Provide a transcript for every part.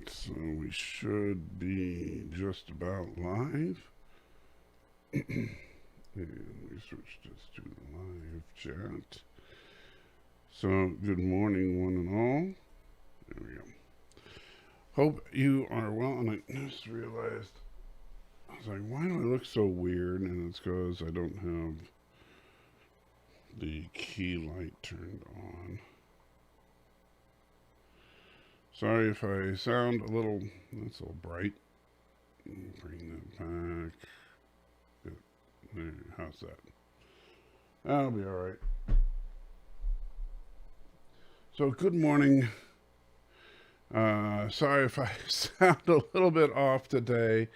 So we should be just about live. And we switch this to the live chat. So good morning, one and all. There we go. Hope you are well. And I just realized, I was like, why do I look so weird? And it's because I don't have the key light turned on. Sorry if I sound a little, that's a little bright. Bring that back. There, how's that? That'll be all right. So good morning. Sorry if I sound a little bit off today.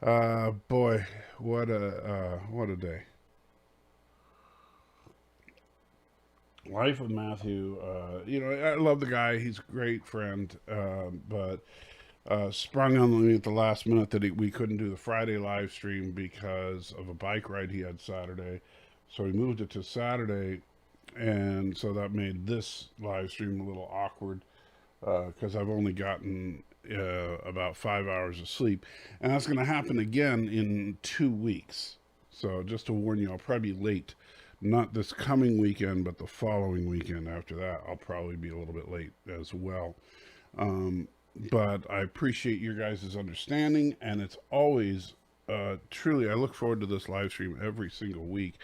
Boy, what a day. Life of Matthew. I love the guy. He's a great friend. But sprung on me at the last minute that we couldn't do the Friday live stream because of a bike ride he had Saturday. So he moved it to Saturday, and so that made this live stream a little awkward because I've only gotten about 5 hours of sleep, and that's going to happen again in 2 weeks. So just to warn you, I'll probably be late. Not this coming weekend, but the following weekend after that, I'll probably be a little bit late as well. But I appreciate your guys' understanding, and it's always truly, I look forward to this live stream every single week,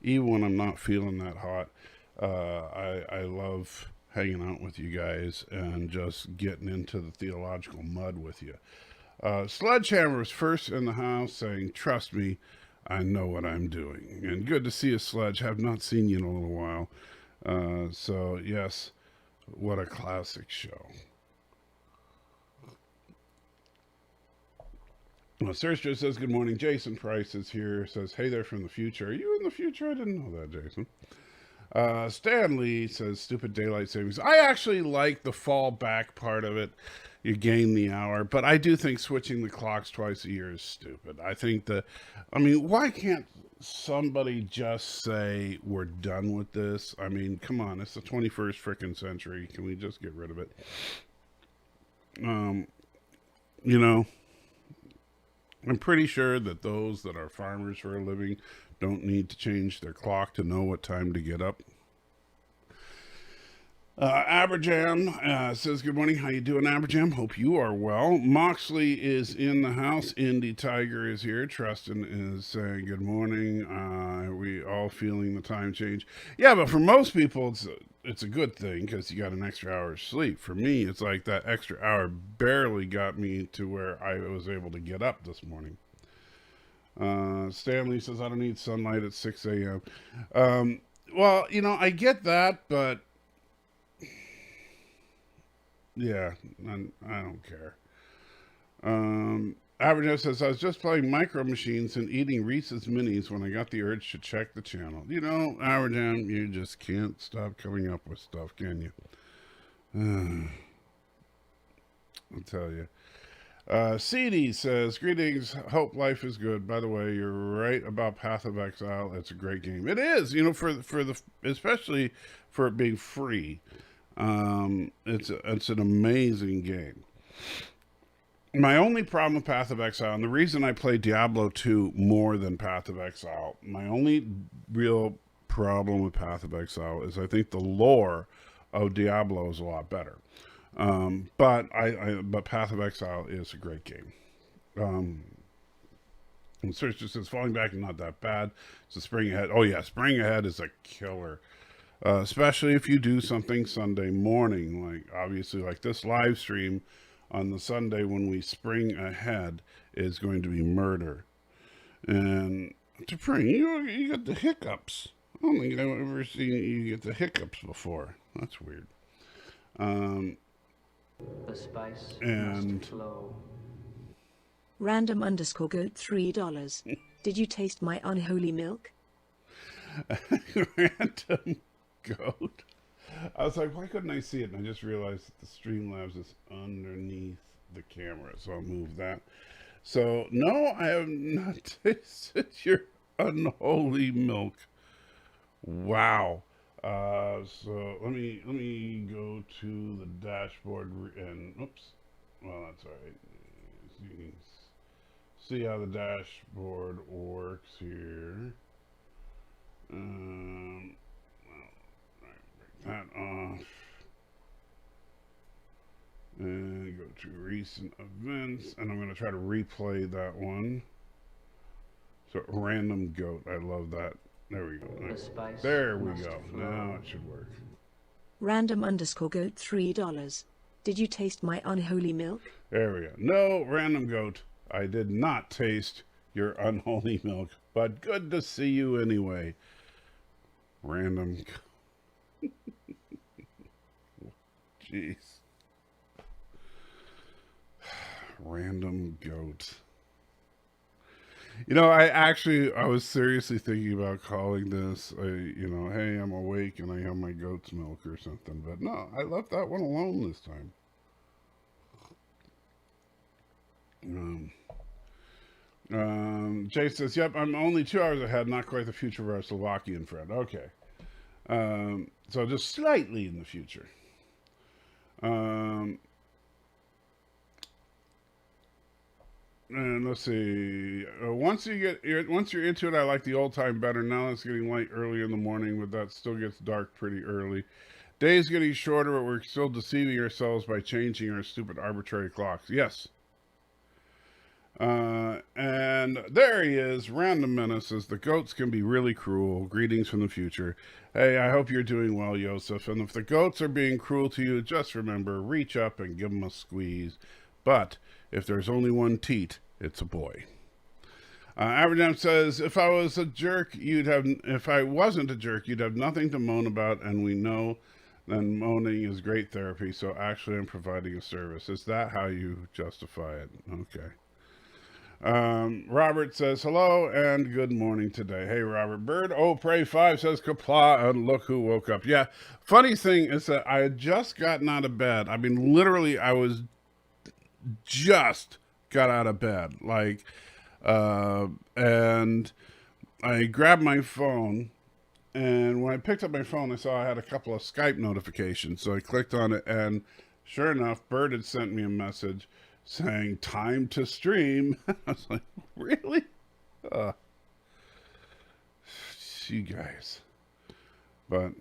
even when I'm not feeling that hot. I love hanging out with you guys and just getting into the theological mud with you. Sledgehammer is first in the house saying, trust me, I know what I'm doing. And good to see you, Sledge. Have not seen you in a little while. So, yes, what a classic show. Well, Sergio says, good morning. Jason Price is here. Says, hey there from the future. Are you in the future? I didn't know that, Jason. Stanley says, stupid daylight savings. I actually like the fall back part of it. You gain the hour. But I do think switching the clocks twice a year is stupid. I think why can't somebody just say we're done with this? I mean, come on. It's the 21st frickin' century. Can we just get rid of it? I'm pretty sure that those that are farmers for a living don't need to change their clock to know what time to get up. Aberjam says, good morning. How you doing, Aberjam? Hope you are well. Moxley is in the house. Indy Tiger is here. Trustin is saying good morning. Are we all feeling the time change? Yeah, but for most people, it's a good thing because you got an extra hour of sleep. For me, it's like that extra hour barely got me to where I was able to get up this morning. Stanley says, I don't need sunlight at 6 a.m. Well, I get that, but yeah, I don't care. Average says, I was just playing Micro Machines and eating Reese's Minis when I got the urge to check the channel. Average, you just can't stop coming up with stuff, can you? I'll tell you. CD says, greetings, hope life is good. By the way, you're right about Path of Exile. It's a great game. It is, especially for it being free. It's an amazing game. My only problem with Path of Exile, and the reason I play Diablo 2 more than Path of Exile, my only real problem with Path of Exile is I think the lore of Diablo is a lot better. But Path of Exile is a great game. And Search just says, falling back is not that bad. So Spring Ahead. Oh yeah, Spring Ahead is a killer. Especially if you do something Sunday morning, like obviously like this live stream on the Sunday when we spring ahead is going to be murder. And to bring you got the hiccups. I don't think I've ever seen you get the hiccups before. That's weird. The spice must flow. Random_goat $3. Did you taste my unholy milk? Random goat. I was like, why couldn't I see it? And I just realized that the Streamlabs is underneath the camera, so I'll move that. So no, I have not tasted your unholy milk. Wow. So let me go to the dashboard and oops. well, that's all right. So you can see how the dashboard works here. Break that off. And go to recent events. And I'm going to try to replay that one. So, random goat. I love that. There we go. There we go. Now it should work. Random_goat $3. Did you taste my unholy milk? There we go. No, random goat. I did not taste your unholy milk, but good to see you anyway. Random. Jeez. Random goat. You know, I was seriously thinking about calling this, hey, I'm awake and I have my goat's milk or something. But no, I left that one alone this time. Jay says, yep, I'm only 2 hours ahead, not quite the future of our Slovakian friend. Okay. So just slightly in the future. And let's see. Once you're into it, I like the old time better. Now it's getting light early in the morning, but that still gets dark pretty early. Days getting shorter, but we're still deceiving ourselves by changing our stupid arbitrary clocks. Yes. And there he is. Random Menace says the goats can be really cruel. Greetings from the future. Hey, I hope you're doing well, Joseph. And if the goats are being cruel to you, just remember, reach up and give them a squeeze. But if there's only one teat, it's a boy. Aberdam says, if I wasn't a jerk, you'd have nothing to moan about, and we know then moaning is great therapy, so actually I'm providing a service. Is that how you justify it? Okay. Robert says, hello and good morning today. Hey, Robert Bird. Oh, Pray 5 says, kapla, and look who woke up. Yeah, funny thing is that I had just gotten out of bed. I mean, literally, I was just got out of bed. And I grabbed my phone, and when I picked up my phone, I saw I had a couple of Skype notifications. So I clicked on it, and sure enough, Bird had sent me a message saying, time to stream. I was like, really? You guys. But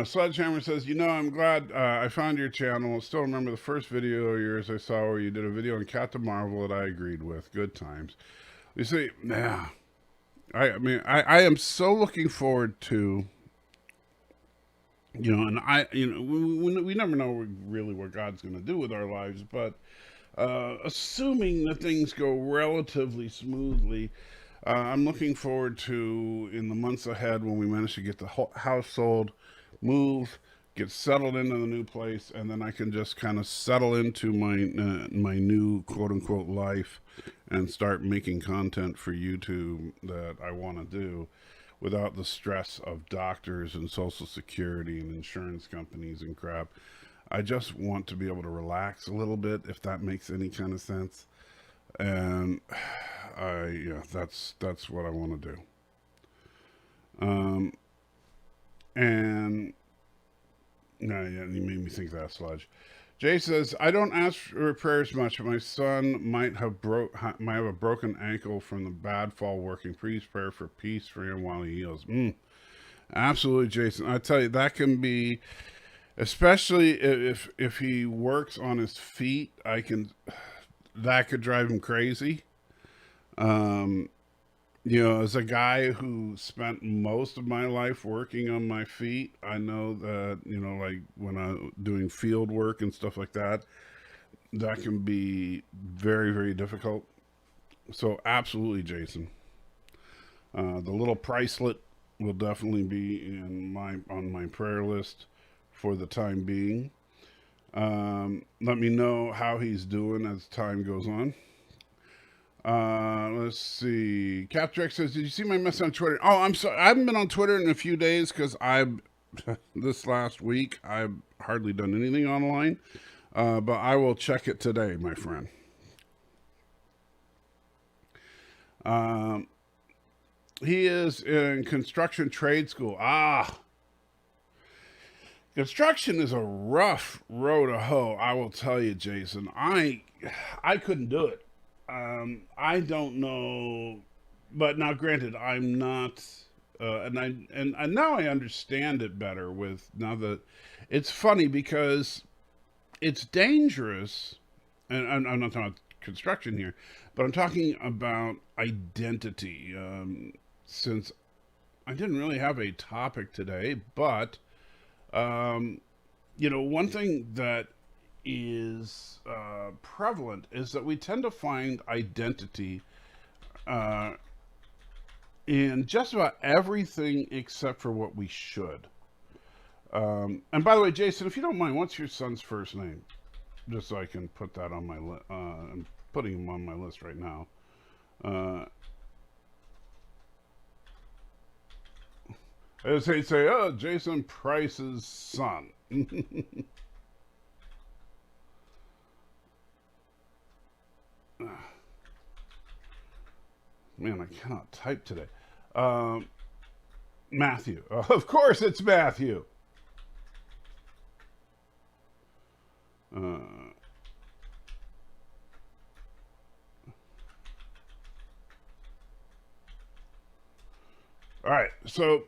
Sledgehammer says, I'm glad I found your channel. I still remember the first video of yours I saw where you did a video on Captain Marvel that I agreed with. Good times. You see, yeah. I am so looking forward to, and we never know really what God's going to do with our lives, but assuming that things go relatively smoothly, I'm looking forward to, in the months ahead, when we manage to get the house sold, move, get settled into the new place, and then I can just kind of settle into my new quote-unquote life and start making content for YouTube that I want to do without the stress of doctors and Social Security and insurance companies and crap. I just want to be able to relax a little bit, if that makes any kind of sense. And that's what I want to do. And you made me think of that, Sludge. Jay says, I don't ask for prayers much, but my son might have a broken ankle from the bad fall working. Please pray for peace for him while he heals. Absolutely, Jason. I tell you, that can be, especially if he works on his feet, that could drive him crazy. As a guy who spent most of my life working on my feet, I know that, like when I'm doing field work and stuff like that, that can be very, very difficult. So absolutely, Jason. The little Pricelet will definitely be on my prayer list for the time being. Let me know how he's doing as time goes on. Let's see. Captrek says, did you see my message on Twitter? Oh, I'm sorry. I haven't been on Twitter in a few days because this last week, I've hardly done anything online. But I will check it today, my friend. He is in construction trade school. Construction is a rough road to hoe. I will tell you, Jason. I couldn't do it. I don't know, but now, granted, I'm not, and now I understand it better. With now that it's funny because it's dangerous, and I'm not talking about construction here, but I'm talking about identity. Since I didn't really have a topic today, but um, one thing that is prevalent is that we tend to find identity uh, in just about everything except for what we should. And by the way, Jason, if you don't mind, what's your son's first name? Just so I can put that on my list. I'm putting him on my list right now. Uh, as they say, oh, Jason Price's son. Man, I cannot type today. Matthew. Of course it's Matthew. All right. So,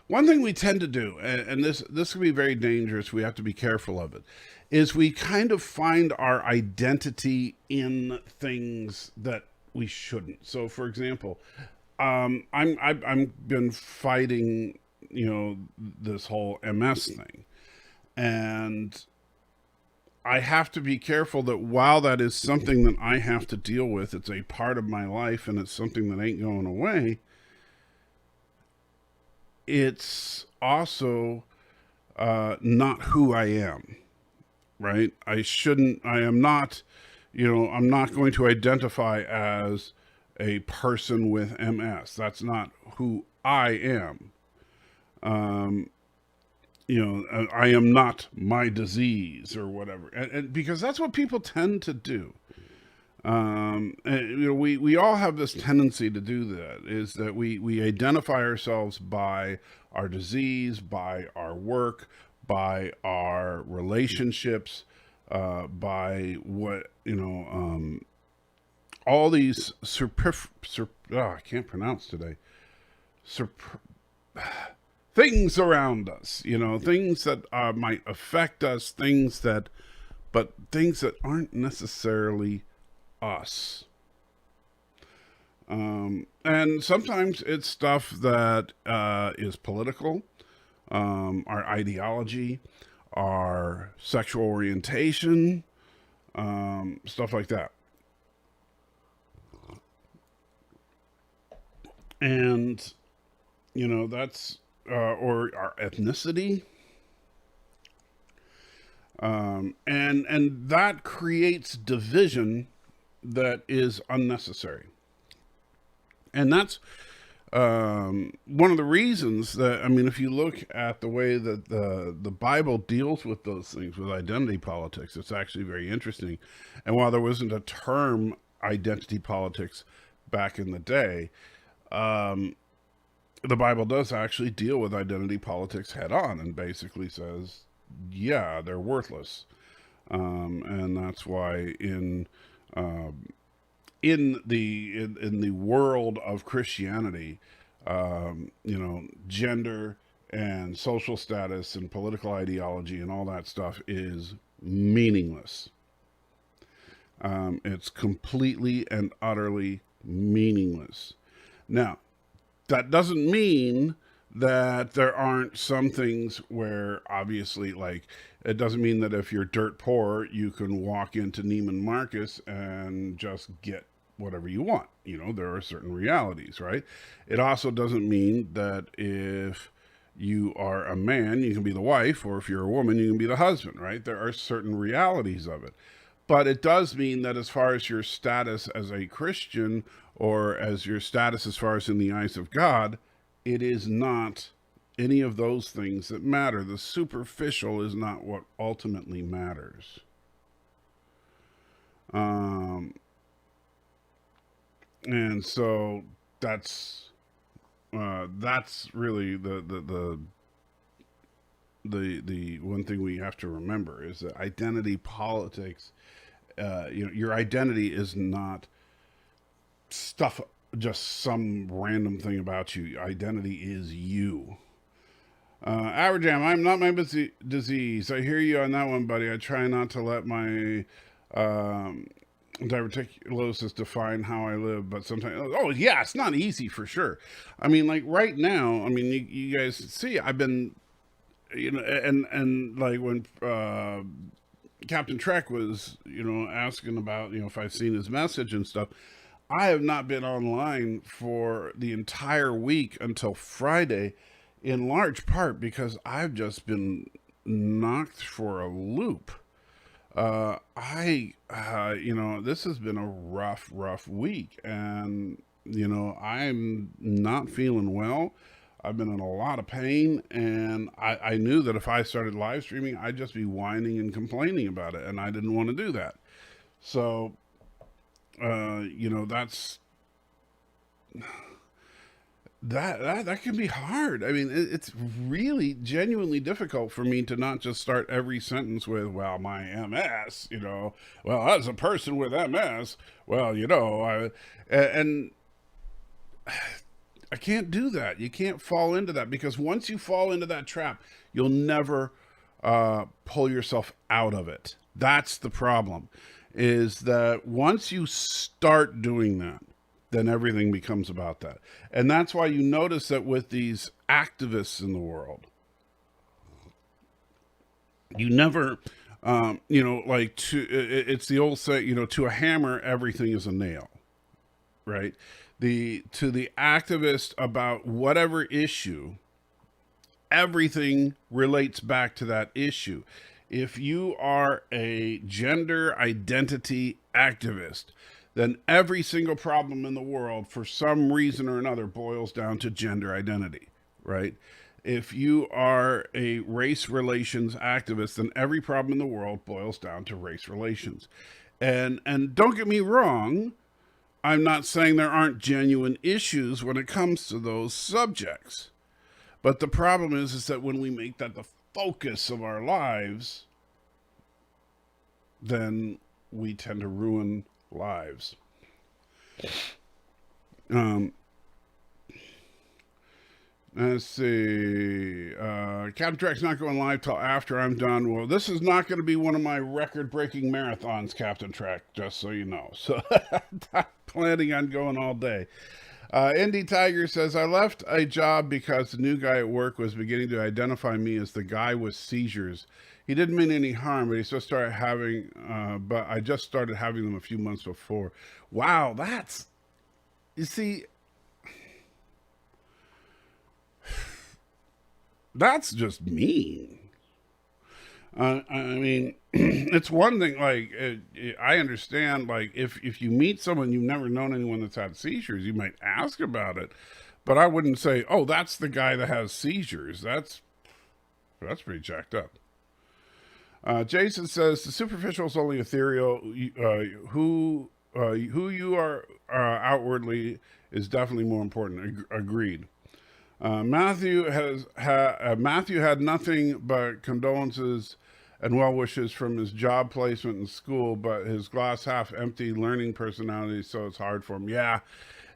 one thing we tend to do, and this can be very dangerous, we have to be careful of it, is we kind of find our identity in things that we shouldn't. So, for example, I've been fighting, this whole MS thing, and I have to be careful that while that is something that I have to deal with, it's a part of my life, and it's something that ain't going away. It's also not who I am, right? I am not, I'm not going to identify as a person with MS. That's not who I am. I am not my disease or whatever. And because that's what people tend to do. We all have this tendency to do that, is that we identify ourselves by our disease, by our work, by our relationships, by what, all these I can't pronounce today. Things around us, things that might affect us, but things that aren't necessarily us. And sometimes it's stuff that is political, our ideology, our sexual orientation, stuff like that. And, that's, or our ethnicity. And that creates division that is unnecessary. And that's one of the reasons that, if you look at the way that the Bible deals with those things, with identity politics, it's actually very interesting. And while there wasn't a term identity politics back in the day, the Bible does actually deal with identity politics head on and basically says, yeah, they're worthless. And that's why in the world of Christianity, gender and social status and political ideology and all that stuff is meaningless. It's completely and utterly meaningless. Now, that doesn't mean that there aren't some things where, obviously, like, it doesn't mean that if you're dirt poor, you can walk into Neiman Marcus and just get whatever you want. There are certain realities, right? It also doesn't mean that if you are a man, you can be the wife, or if you're a woman, you can be the husband, right? There are certain realities of it. But it does mean that as far as your status as a Christian, or as your status as far as in the eyes of God, it is not any of those things that matter. The superficial is not what ultimately matters. And so that's really the the one thing we have to remember is that identity politics, your identity is not stuff, just some random thing about you. Identity is you. Averjam, I'm not my disease. I hear you on that one, buddy. I try not to let my diverticulosis define how I live, but sometimes, oh yeah, it's not easy for sure. I mean, like right now, I mean, you guys see, I've been, and like when Captain Trek was, asking about, if I've seen his message and stuff, I have not been online for the entire week until Friday, in large part because I've just been knocked for a loop. This has been a rough week, and, I'm not feeling well. I've been in a lot of pain, and I knew that if I started live streaming, I'd just be whining and complaining about it, and I didn't want to do that. So, that's that can be hard. I mean, it's really genuinely difficult for me to not just start every sentence with, well, my MS, well, as a person with MS, well, and I can't do that. You can't fall into that, because once you fall into that trap, you'll never pull yourself out of it. That's the problem, is that once you start doing that, then everything becomes about that. And that's why you notice that with these activists in the world, you never, it's the old say, to a hammer, everything is a nail, right? To the activist about whatever issue, everything relates back to that issue. If you are a gender identity activist, then every single problem in the world, for some reason or another, boils down to gender identity, right? If you are a race relations activist, then every problem in the world boils down to race relations. And don't get me wrong, I'm not saying there aren't genuine issues when it comes to those subjects. But the problem is that when we make that the focus of our lives, then we tend to ruin lives. Let's see. Captain Trek's not going live till after I'm done. Well, this is not going to be one of my record-breaking marathons, Captain Trek, just so you know. So I'm planning on going all day. Indy Tiger says, I left a job because the new guy at work was beginning to identify me as the guy with seizures. He didn't mean any harm, but I just started having them a few months before. Wow, you see, that's just mean. I mean, it's one thing, like, I understand, like, if you meet someone, you've never known anyone that's had seizures, you might ask about it, but I wouldn't say, oh, that's the guy that has seizures. That's pretty jacked up. Jason says, the superficial is only ethereal. Who you are outwardly is definitely more important. Agreed. Matthew had nothing but condolences and well wishes from his job placement in school, but his glass half empty learning personality, so it's hard for him. Yeah,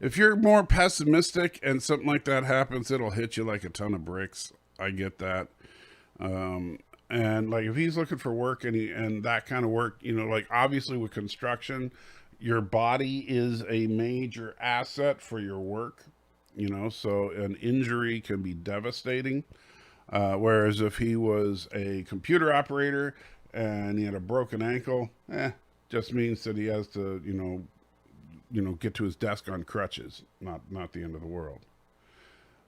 if you're more pessimistic and something like that happens, it'll hit you like a ton of bricks. I get that. And like if he's looking for work and that kind of work, like obviously with construction, your body is a major asset for your work, so an injury can be devastating. Whereas if he was a computer operator and he had a broken ankle, just means that he has to, get to his desk on crutches, not the end of the world.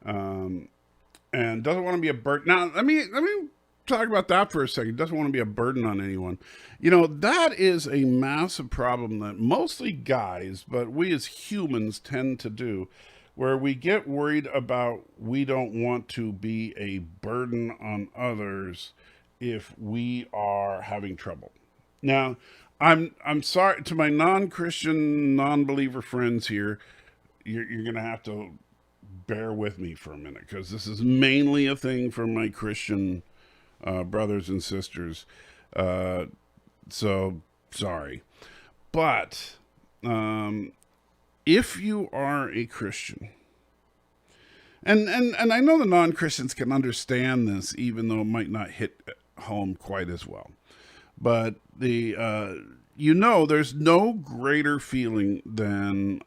And doesn't want to be a burden. Now, let me talk about that for a second. Doesn't want to be a burden on anyone. That is a massive problem that mostly guys, but we as humans tend to do, where we get worried about we don't want to be a burden on others if we are having trouble. Now, I'm sorry to my non-Christian, non-believer friends here. You're going to have to bear with me for a minute, because this is mainly a thing for my Christian brothers and sisters. So sorry. But if you are a Christian, and I know the non-Christians can understand this, even though it might not hit home quite as well. But there's no greater feeling than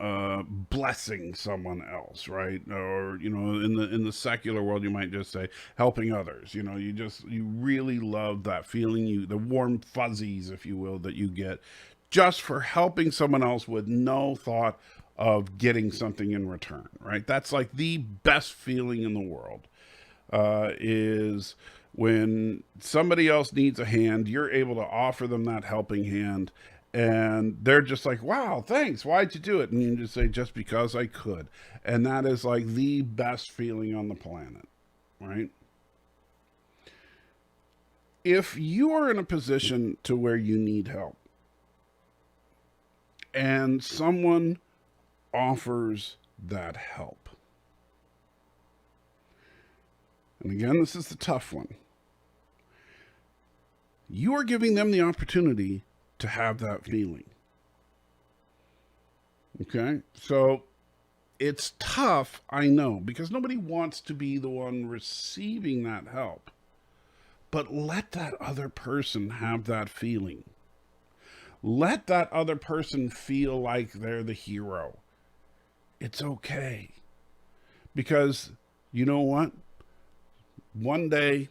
blessing someone else, right? Or in the secular world, you might just say helping others. You really love that feeling, the warm fuzzies, if you will, that you get just for helping someone else with no thought of getting something in return, right? That's like the best feeling in the world, is when somebody else needs a hand, you're able to offer them that helping hand, and they're just like, wow, thanks, why'd you do it? And you just say, just because I could. And that is like the best feeling on the planet, right? If you are in a position to where you need help, and someone offers that help, and again, this is the tough one, you are giving them the opportunity to have that feeling. Okay? So it's tough, I know, because nobody wants to be the one receiving that help. But let that other person have that feeling. Let that other person feel like they're the hero. It's okay. Because you know what? One day,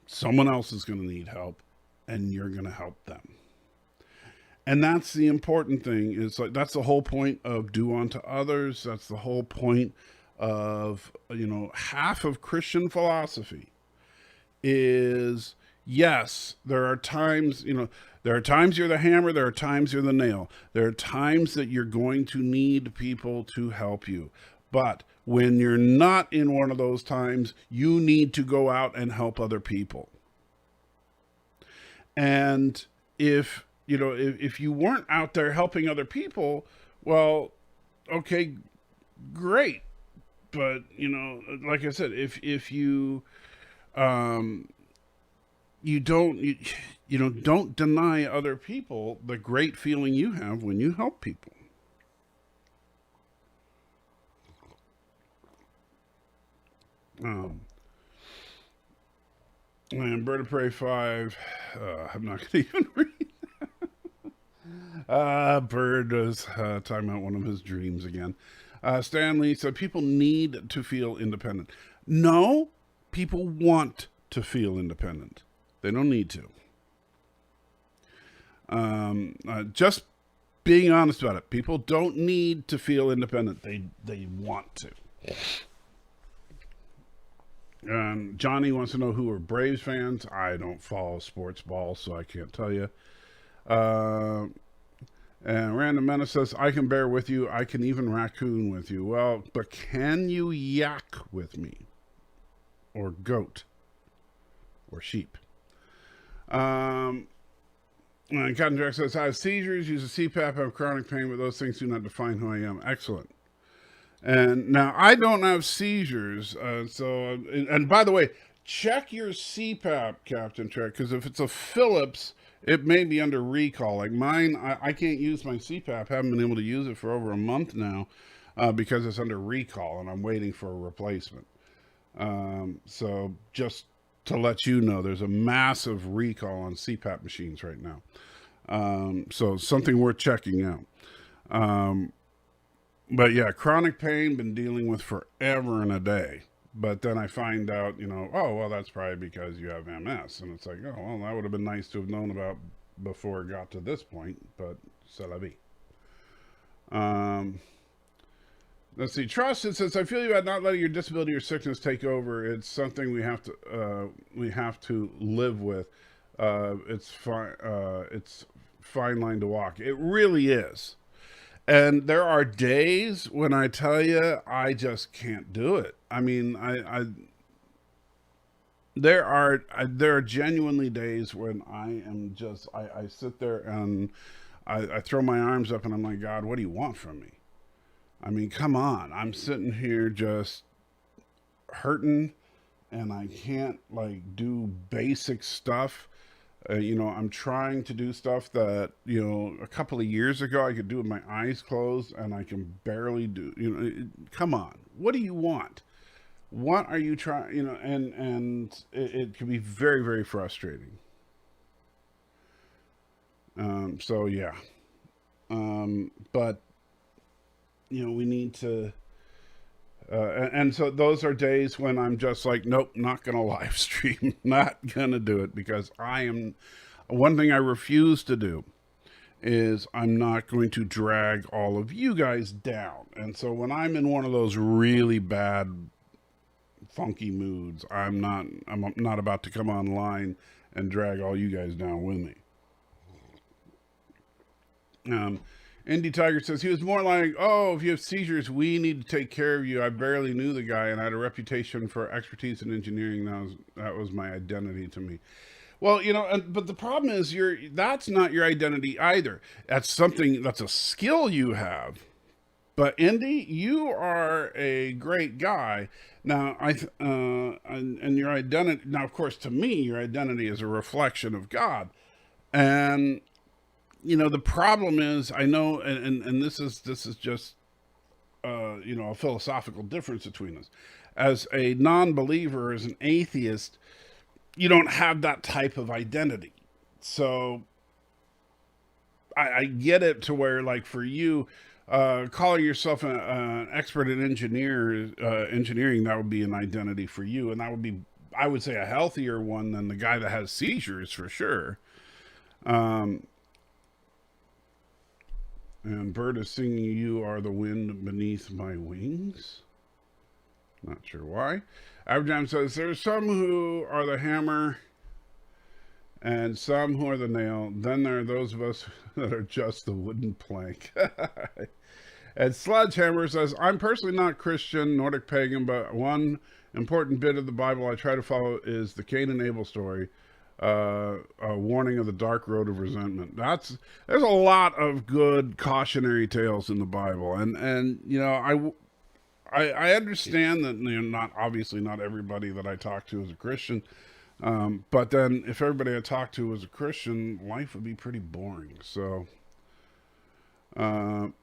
someone else is going to need help, and you're going to help them. And that's the important thing. Is like, that's the whole point of do unto others. That's the whole point of, half of Christian philosophy is, yes, there are times, there are times you're the hammer, there are times you're the nail. There are times that you're going to need people to help you. But when you're not in one of those times, you need to go out and help other people. And if you weren't out there helping other people, well, okay, great. But, like I said, if you don't deny other people the great feeling you have when you help people. And Bird of Prey 5, I'm not going to even read. Bird was talking about one of his dreams again. Stanley said people need to feel independent. No, people want to feel independent. They don't need to. Just being honest about it. People don't need to feel independent. They want to. Johnny wants to know who are Braves fans. I don't follow sports ball, so I can't tell you. And Random Menace says, I can bear with you. I can even raccoon with you. Well, but can you yak with me? Or goat? Or sheep? And Cotton Jack says, I have seizures, use a CPAP, have chronic pain, but those things do not define who I am. Excellent. And now I don't have seizures, and by the way, check your CPAP, Captain Trek, because if it's a Philips, it may be under recall. Like mine, I can't use my CPAP. Haven't been able to use it for over a month now, because it's under recall, and I'm waiting for a replacement. So just to let you know, there's a massive recall on CPAP machines right now. So something worth checking out. But yeah, chronic pain, been dealing with forever and a day. But then I find out, oh, well, that's probably because you have MS. And it's like, oh, well, that would have been nice to have known about before it got to this point. But c'est la vie. Let's see. Trust, it says, I feel you about not letting your disability or sickness take over. It's something we have to live with. It's fine line to walk. It really is. And there are days when I tell you, I just can't do it. I mean, there are genuinely days when I am just, I sit there and I throw my arms up and I'm like, God, what do you want from me? I mean, come on. I'm sitting here just hurting and I can't like do basic stuff. I'm trying to do stuff that, a couple of years ago I could do with my eyes closed, and I can barely do, come on. What do you want? What are you trying, and it can be very, very frustrating. So yeah. But, we need to, and so those are days when I'm just like, nope, not going to live stream, not going to do it, because one thing I refuse to do is I'm not going to drag all of you guys down. And so when I'm in one of those really bad, funky moods, I'm not about to come online and drag all you guys down with me. Indy Tiger says he was more like, oh, if you have seizures, we need to take care of you. I barely knew the guy, and I had a reputation for expertise in engineering. That was my identity to me. Well, but the problem is that's not your identity either. That's a skill you have. But Indy, you are a great guy. Now, and your identity. Now, of course, to me, your identity is a reflection of God, and the problem is, I know, and this is just, a philosophical difference between us. As a non-believer, as an atheist, you don't have that type of identity. So I get it to where, like, for you, calling yourself an expert in engineering, that would be an identity for you. And that would be, I would say, a healthier one than the guy that has seizures, for sure. And Bird is singing, you are the wind beneath my wings. Not sure why. Abraham says, there's some who are the hammer and some who are the nail. Then there are those of us that are just the wooden plank. And Sledgehammer says, I'm personally not Christian, Nordic pagan, but one important bit of the Bible I try to follow is the Cain and Abel story. A warning of the dark road of resentment. There's a lot of good cautionary tales in the Bible, and I understand that not everybody that I talk to is a Christian, but then if everybody I talk to was a Christian, life would be pretty boring. So, and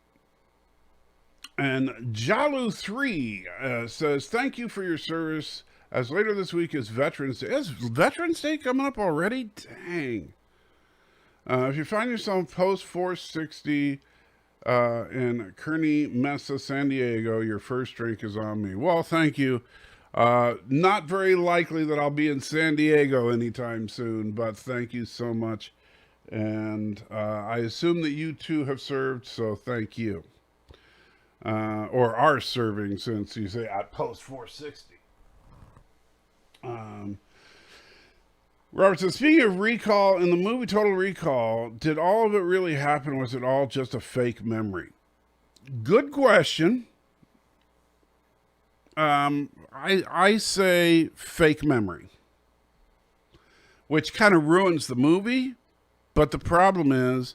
Jalu3 says, thank you for your service. As later this week is Veterans Day. Is Veterans Day coming up already? Dang. If you find yourself post 460 in Kearney Mesa, San Diego, your first drink is on me. Well, thank you. Not very likely that I'll be in San Diego anytime soon, but thank you so much. And I assume that you too have served, so thank you. Or are serving, since you say at post 460. Robert says, speaking of recall, in the movie Total Recall, did all of it really happen? Was it all just a fake memory? Good question. I say fake memory, which kind of ruins the movie. But the problem is,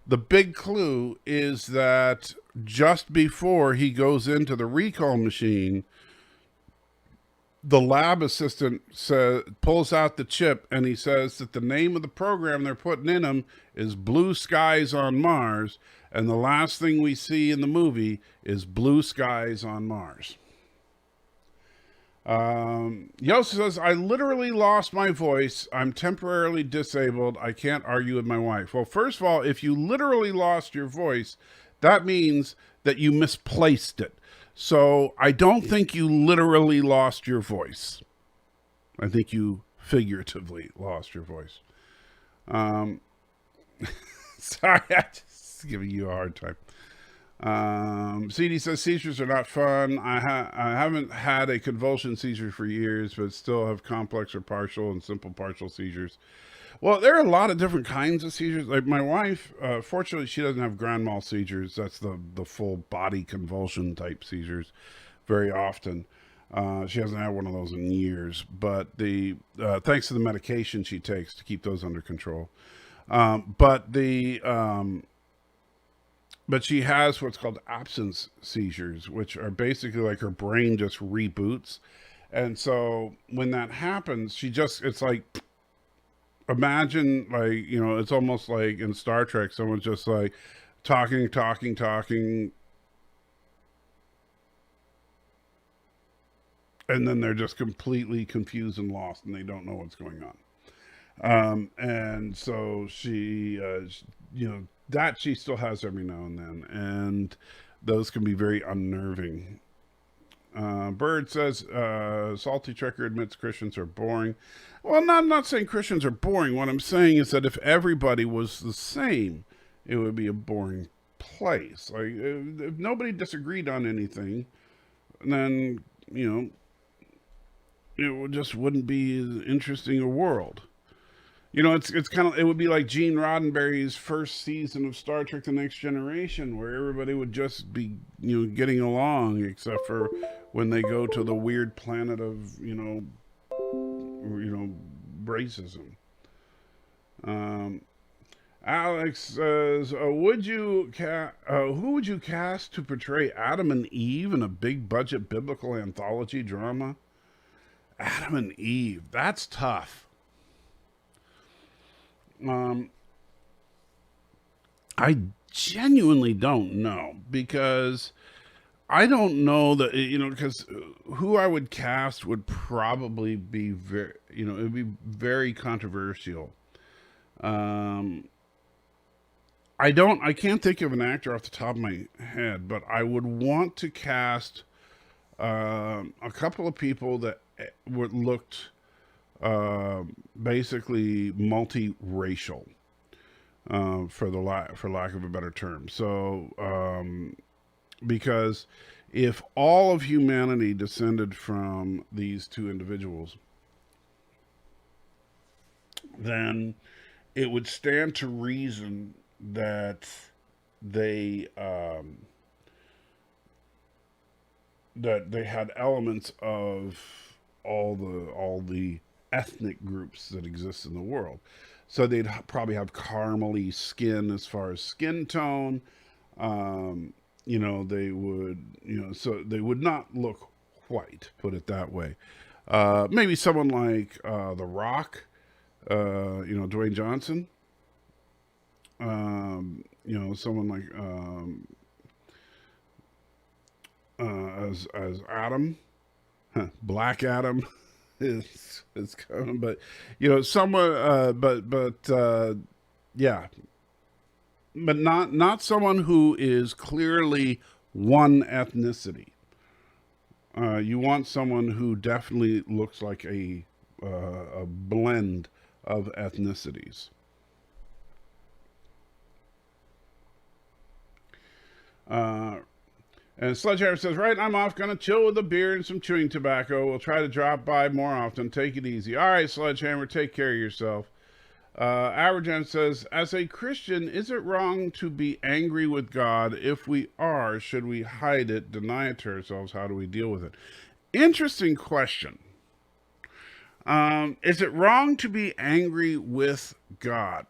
the big clue is that just before he goes into the recall machine, the lab assistant pulls out the chip, and he says that the name of the program they're putting in him is Blue Skies on Mars, and the last thing we see in the movie is Blue Skies on Mars. Yosa says, I literally lost my voice. I'm temporarily disabled. I can't argue with my wife. Well, first of all, if you literally lost your voice, that means that you misplaced it. So I don't think you literally lost your voice. I think you figuratively lost your voice. Sorry, I'm just giving you a hard time. CD says seizures are not fun. I haven't had a convulsion seizure for years, but still have complex or partial and simple partial seizures. Well, there are a lot of different kinds of seizures. Like my wife, fortunately, she doesn't have grand mal seizures. That's the full body convulsion type seizures very often. She hasn't had one of those in years, but thanks to the medication she takes to keep those under control. But she has what's called absence seizures, which are basically like her brain just reboots. And so when that happens, it's like, imagine, like, it's almost like in Star Trek, someone's just like talking, and then they're just completely confused and lost, and they don't know what's going on. And so she, that she still has every now and then, and those can be very unnerving. Bird says, Salty Trekker admits Christians are boring. Well, I'm not saying Christians are boring. What I'm saying is that if everybody was the same, it would be a boring place. Like, if nobody disagreed on anything, then, it just wouldn't be as interesting a world. It's kind of, it would be like Gene Roddenberry's first season of Star Trek: The Next Generation, where everybody would just be, getting along, except for when they go to the weird planet of, racism. Alex says, who would you cast to portray Adam and Eve in a big budget biblical anthology drama? Adam and Eve, that's tough. I genuinely don't know, because I don't know that, because who I would cast would probably be very, it would be very controversial. I can't think of an actor off the top of my head, but I would want to cast a couple of people that looked basically multiracial, for lack of a better term. So, because if all of humanity descended from these two individuals, then it would stand to reason that they had elements of all the ethnic groups that exist in the world. So they'd probably have caramely skin as far as skin tone. They would, so they would not look white, put it that way. Maybe someone like The Rock, Dwayne Johnson. Someone like as Adam, Black Adam is coming, but someone, yeah, but not someone who is clearly one ethnicity. You want someone who definitely looks like a blend of ethnicities. And Sledgehammer says, right, I'm off. Gonna chill with a beer and some chewing tobacco. We'll try to drop by more often. Take it easy. All right, Sledgehammer, take care of yourself. Aberjan says, as a Christian, is it wrong to be angry with God? If we are, should we hide it, deny it to ourselves? How do we deal with it? Interesting question. Is it wrong to be angry with God?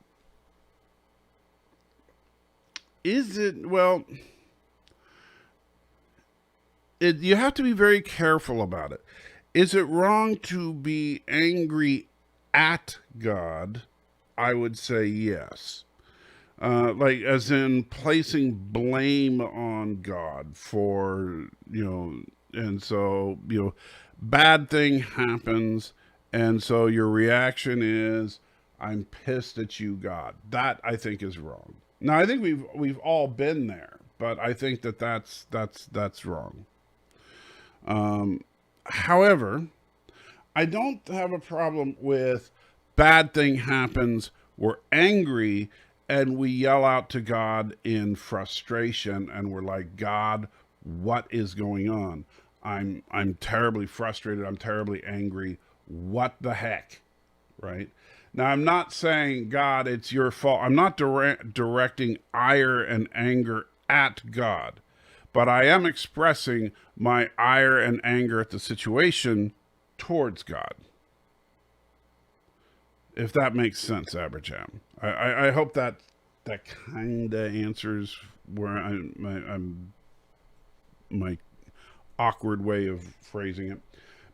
Is it, well... you have to be very careful about it. Is it wrong to be angry at God? I would say yes. Like, as in placing blame on God for, and so, bad thing happens, and so your reaction is, I'm pissed at you, God. That, I think, is wrong. Now, I think we've all been there, but I think that's wrong. However, I don't have a problem with bad thing happens, we're angry, and we yell out to God in frustration, and we're like, God, what is going on? I'm terribly frustrated. I'm terribly angry. What the heck? Right? Now, I'm not saying, God, it's your fault. I'm not directing ire and anger at God. But I am expressing my ire and anger at the situation towards God. If that makes sense, Aberjam. I hope that kind of answers where I'm my awkward way of phrasing it.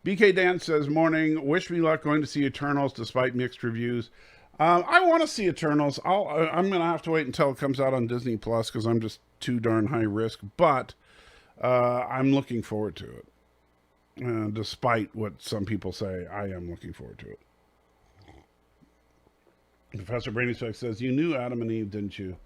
BK Dan says, morning, wish me luck going to see Eternals despite mixed reviews. I want to see Eternals. I'm going to have to wait until it comes out on Disney Plus because I'm just too darn high risk. But I'm looking forward to it. Despite what some people say, I am looking forward to it. Professor Brainy Speck says, you knew Adam and Eve, didn't you?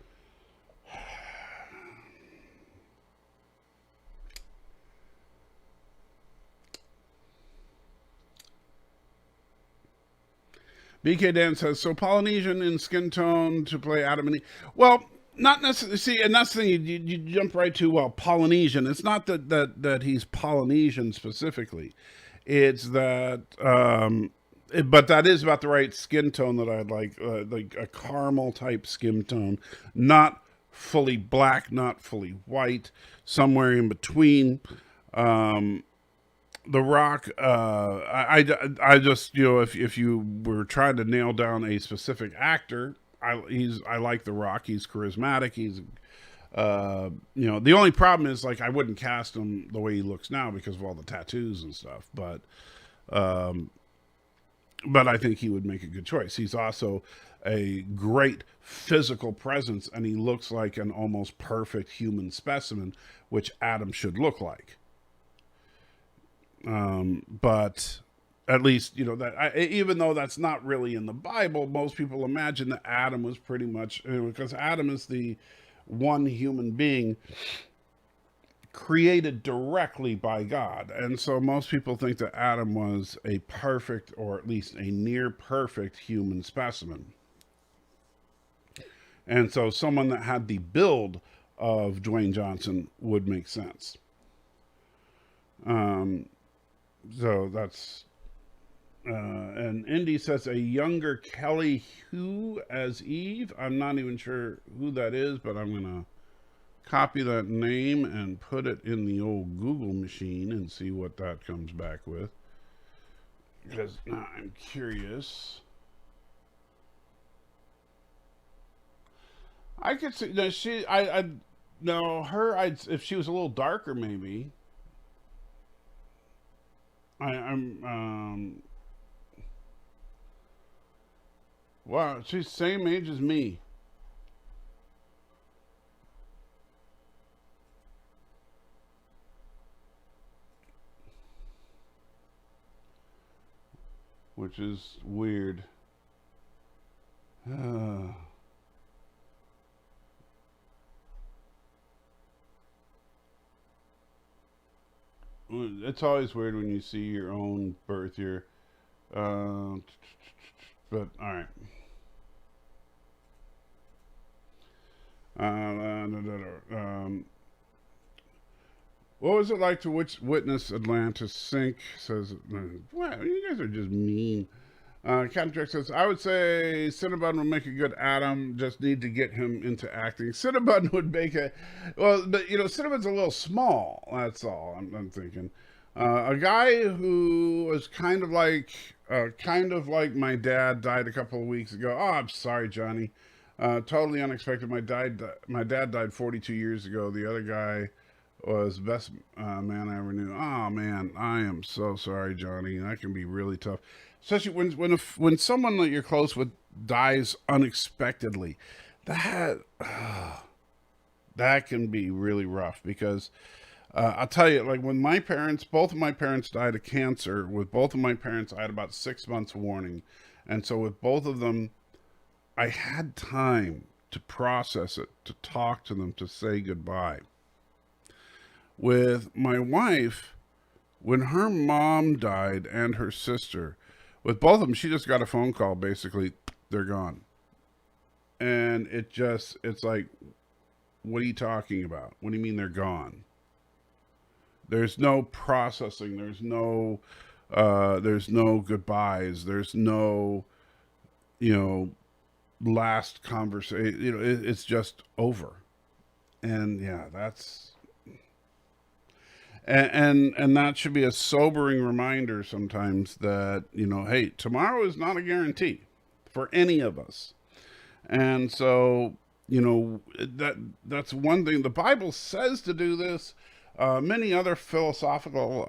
BK Dan says, so Polynesian in skin tone to play Adam and Eve. Well, not necessarily. See, and that's the thing, you jump right to, well, Polynesian. It's not that he's Polynesian specifically. It's that, but that is about the right skin tone that I'd like a caramel type skin tone. Not fully black, not fully white, somewhere in between. The Rock, I just, if you were trying to nail down a specific actor, I like The Rock. He's charismatic. He's, the only problem is like I wouldn't cast him the way he looks now because of all the tattoos and stuff. But I think he would make a good choice. He's also a great physical presence, and he looks like an almost perfect human specimen, which Adam should look like. But at least, even though that's not really in the Bible, most people imagine that Adam was pretty much, because Adam is the one human being created directly by God. And so most people think that Adam was a perfect, or at least a near perfect human specimen. And so someone that had the build of Dwayne Johnson would make sense. So that's, and Indy says a younger Kelly Hu as Eve. I'm not even sure who that is, but I'm going to copy that name and put it in the old Google machine and see what that comes back with. Because now I'm curious. I could see, no, if she was a little darker, maybe. Wow, she's same age as me. Which is weird. It's always weird when you see your own birth year. But all right. What was it like to witness Atlantis sink? Says, wow, you guys are just mean. Captain Drake says, I would say Cinnabon would make a good Adam, just need to get him into acting. Cinnabon would make but Cinnabon's a little small, that's all I'm thinking. A guy who was kind of like my dad, died a couple of weeks ago. Oh, I'm sorry, Johnny. Totally unexpected. My dad died 42 years ago. The other guy was the best man I ever knew. Oh man, I am so sorry, Johnny. That can be really tough. Especially when someone that you're close with dies unexpectedly, that can be really rough. Because I'll tell you, like when both of my parents died of cancer. With both of my parents, I had about 6 months warning, and so with both of them, I had time to process it, to talk to them, to say goodbye. With my wife, when her mom died and her sister. With both of them, she just got a phone call, basically, they're gone. And it's like, what are you talking about? What do you mean they're gone? There's no processing. There's no goodbyes. There's no, last conversation. It's just over. And yeah, that's... And that should be a sobering reminder sometimes that, hey, tomorrow is not a guarantee for any of us. And so, that's one thing. The Bible says to do this. Many other philosophical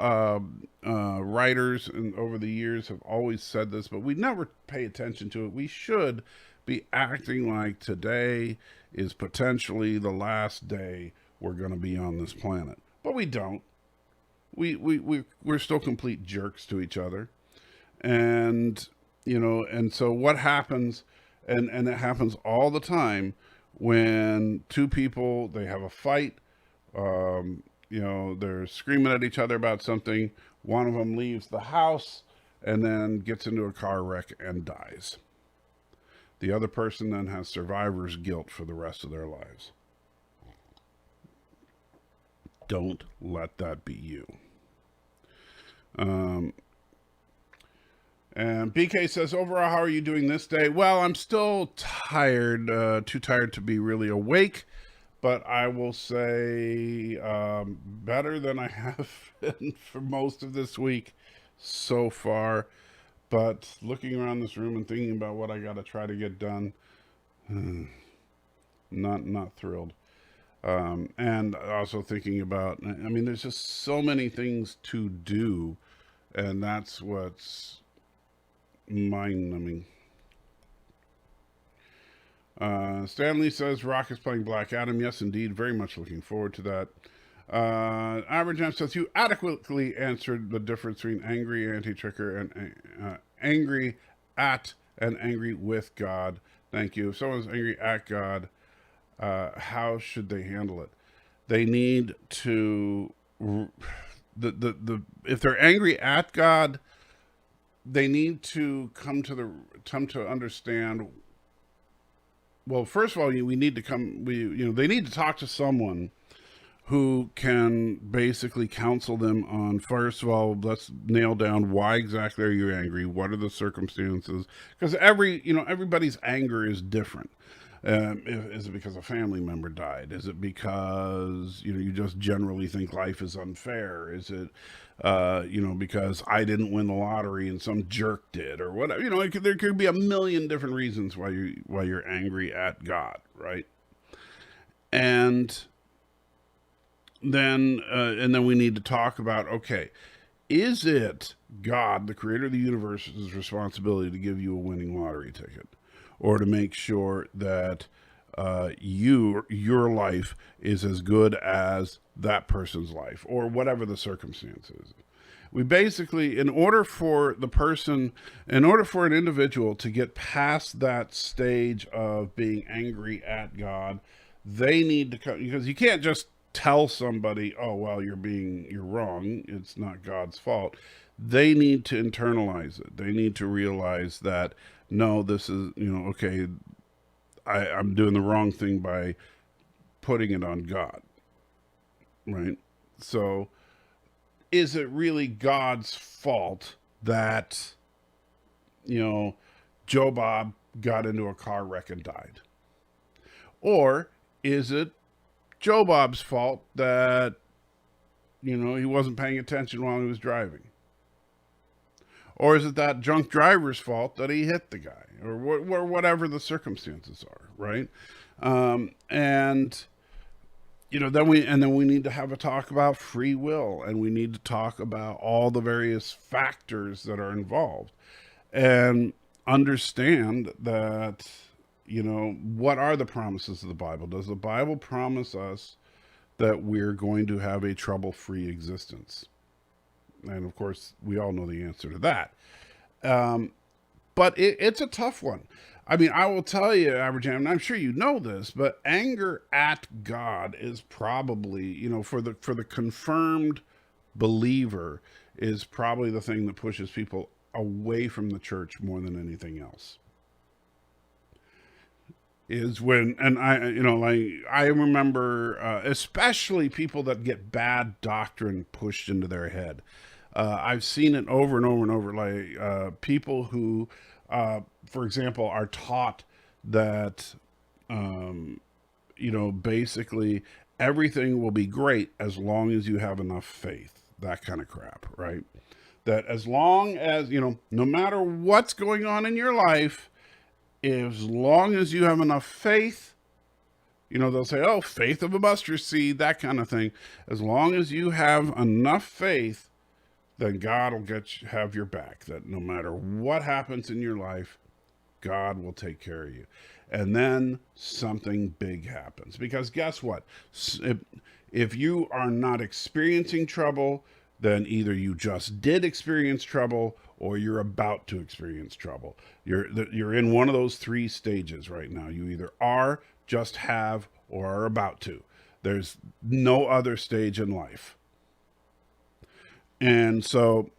writers over the years have always said this, but we never pay attention to it. We should be acting like today is potentially the last day we're going to be on this planet, but we don't. We're still complete jerks to each other, and and so what happens, and it happens all the time when two people, they have a fight. They're screaming at each other about something. One of them leaves the house and then gets into a car wreck and dies. The other person then has survivor's guilt for the rest of their lives. Don't let that be you. And BK says, overall, how are you doing this day? Well, I'm still tired, too tired to be really awake. But I will say better than I have been for most of this week so far. But looking around this room and thinking about what I got to try to get done, not thrilled. And also thinking about, there's just so many things to do, and that's what's mind-numbing. Stanley says Rock is playing Black Adam. Yes, indeed. Very much looking forward to that. Average M says you adequately answered the difference between angry anti-tricker and angry at and angry with God. Thank you. If someone's angry at God, how should they handle it? They need to if they're angry at God, they need to come to understand. Well, first of all, they need to talk to someone who can basically counsel them on, first of all, let's nail down why exactly are you angry? What are the circumstances? Because everybody's anger is different. Is it because a family member died? Is it because, you just generally think life is unfair? Is it, because I didn't win the lottery and some jerk did, or whatever? There could be a million different reasons why you're angry at God, right? And then we need to talk about, okay, is it God, the creator of the universe's responsibility to give you a winning lottery ticket, or to make sure that your life is as good as that person's life, or whatever the circumstances? We basically, in order for an individual to get past that stage of being angry at God, they need to come, because you can't just tell somebody, oh, well, you're wrong, it's not God's fault. They need to internalize it. They need to realize that, no, this is, okay, I'm doing the wrong thing by putting it on God, right? So is it really God's fault that, Joe Bob got into a car wreck and died? Or is it Joe Bob's fault that, he wasn't paying attention while he was driving? Or is it that drunk driver's fault that he hit the guy, or whatever the circumstances are, right? Then we need to have a talk about free will, and we need to talk about all the various factors that are involved, and understand that, what are the promises of the Bible? Does the Bible promise us that we're going to have a trouble-free existence? And of course, we all know the answer to that. But it's a tough one. I will tell you, Average Am, and I'm sure you know this, but anger at God is probably, for the confirmed believer, is probably the thing that pushes people away from the church more than anything else. Is when, and I remember, especially people that get bad doctrine pushed into their head. I've seen it over and over and over, like people who, for example, are taught that, basically everything will be great as long as you have enough faith, that kind of crap, right? That as long as, no matter what's going on in your life, as long as you have enough faith, You know, they'll say, oh, faith of a mustard seed, that kind of thing. As long as you have enough faith, then God will have your back. That no matter what happens in your life, God will take care of you. And then something big happens. Because guess what? If you are not experiencing trouble, then either you just did experience trouble or you're about to experience trouble. You're in one of those three stages right now. You either are, just have, or are about to. There's no other stage in life. And so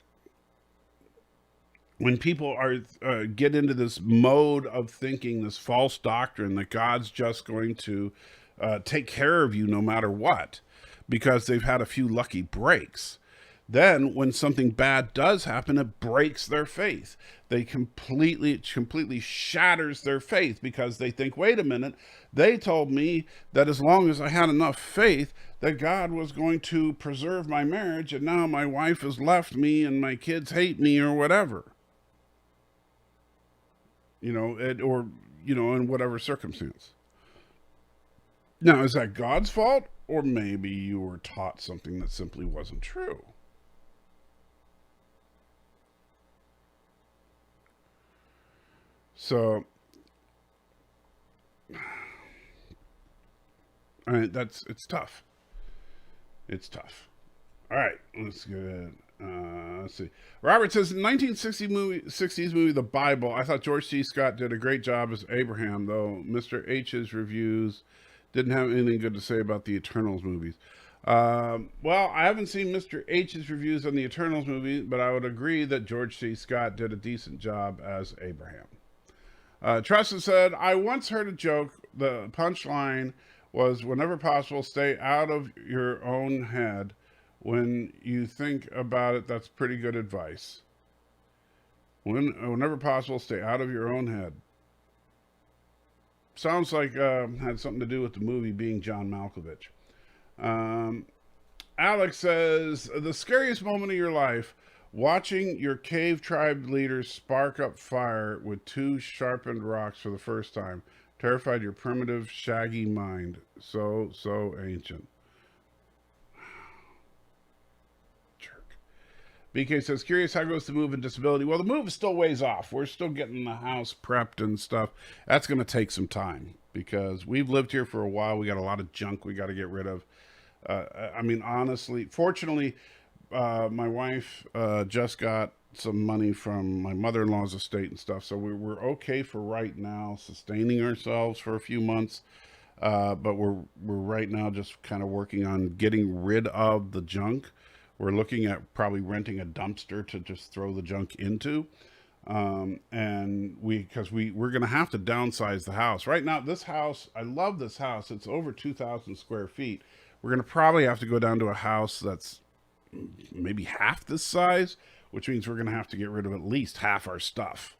when people are get into this mode of thinking, this false doctrine that God's just going to take care of you no matter what, because they've had a few lucky breaks, then when something bad does happen, it breaks their faith. It completely shatters their faith, because they think, wait a minute, they told me that as long as I had enough faith that God was going to preserve my marriage, and now my wife has left me and my kids hate me or whatever. You know, in whatever circumstance. Now, is that God's fault? Or maybe you were taught something that simply wasn't true? So, I mean, it's tough. It's tough. All right, let's get it. Let's see. Robert says, in 1960s movie The Bible, I thought George C. Scott did a great job as Abraham, though Mr. H's reviews didn't have anything good to say about the Eternals movies. Well, I haven't seen Mr. H's reviews on the Eternals movie, but I would agree that George C. Scott did a decent job as Abraham. Tressa said, I once heard a joke. The punchline was, whenever possible, stay out of your own head. When you think about it, that's pretty good advice. Whenever possible, stay out of your own head. Sounds like had something to do with the movie being John Malkovich. Alex says, the scariest moment of your life, watching your cave tribe leaders spark up fire with two sharpened rocks for the first time. Terrified your primitive, shaggy mind. So ancient. BK says, curious how goes the move in disability? Well, the move is still ways off. We're still getting the house prepped and stuff. That's going to take some time because we've lived here for a while. We got a lot of junk we got to get rid of. I mean, honestly, fortunately, my wife just got some money from my mother-in-law's estate and stuff. So we're okay for right now, sustaining ourselves for a few months. But we're right now just kind of working on getting rid of the junk. We're looking at probably renting a dumpster to just throw the junk into. And because we're going to have to downsize the house. Right now, this house, I love this house. It's over 2,000 square feet. We're going to probably have to go down to a house that's maybe half this size, which means we're going to have to get rid of at least half our stuff.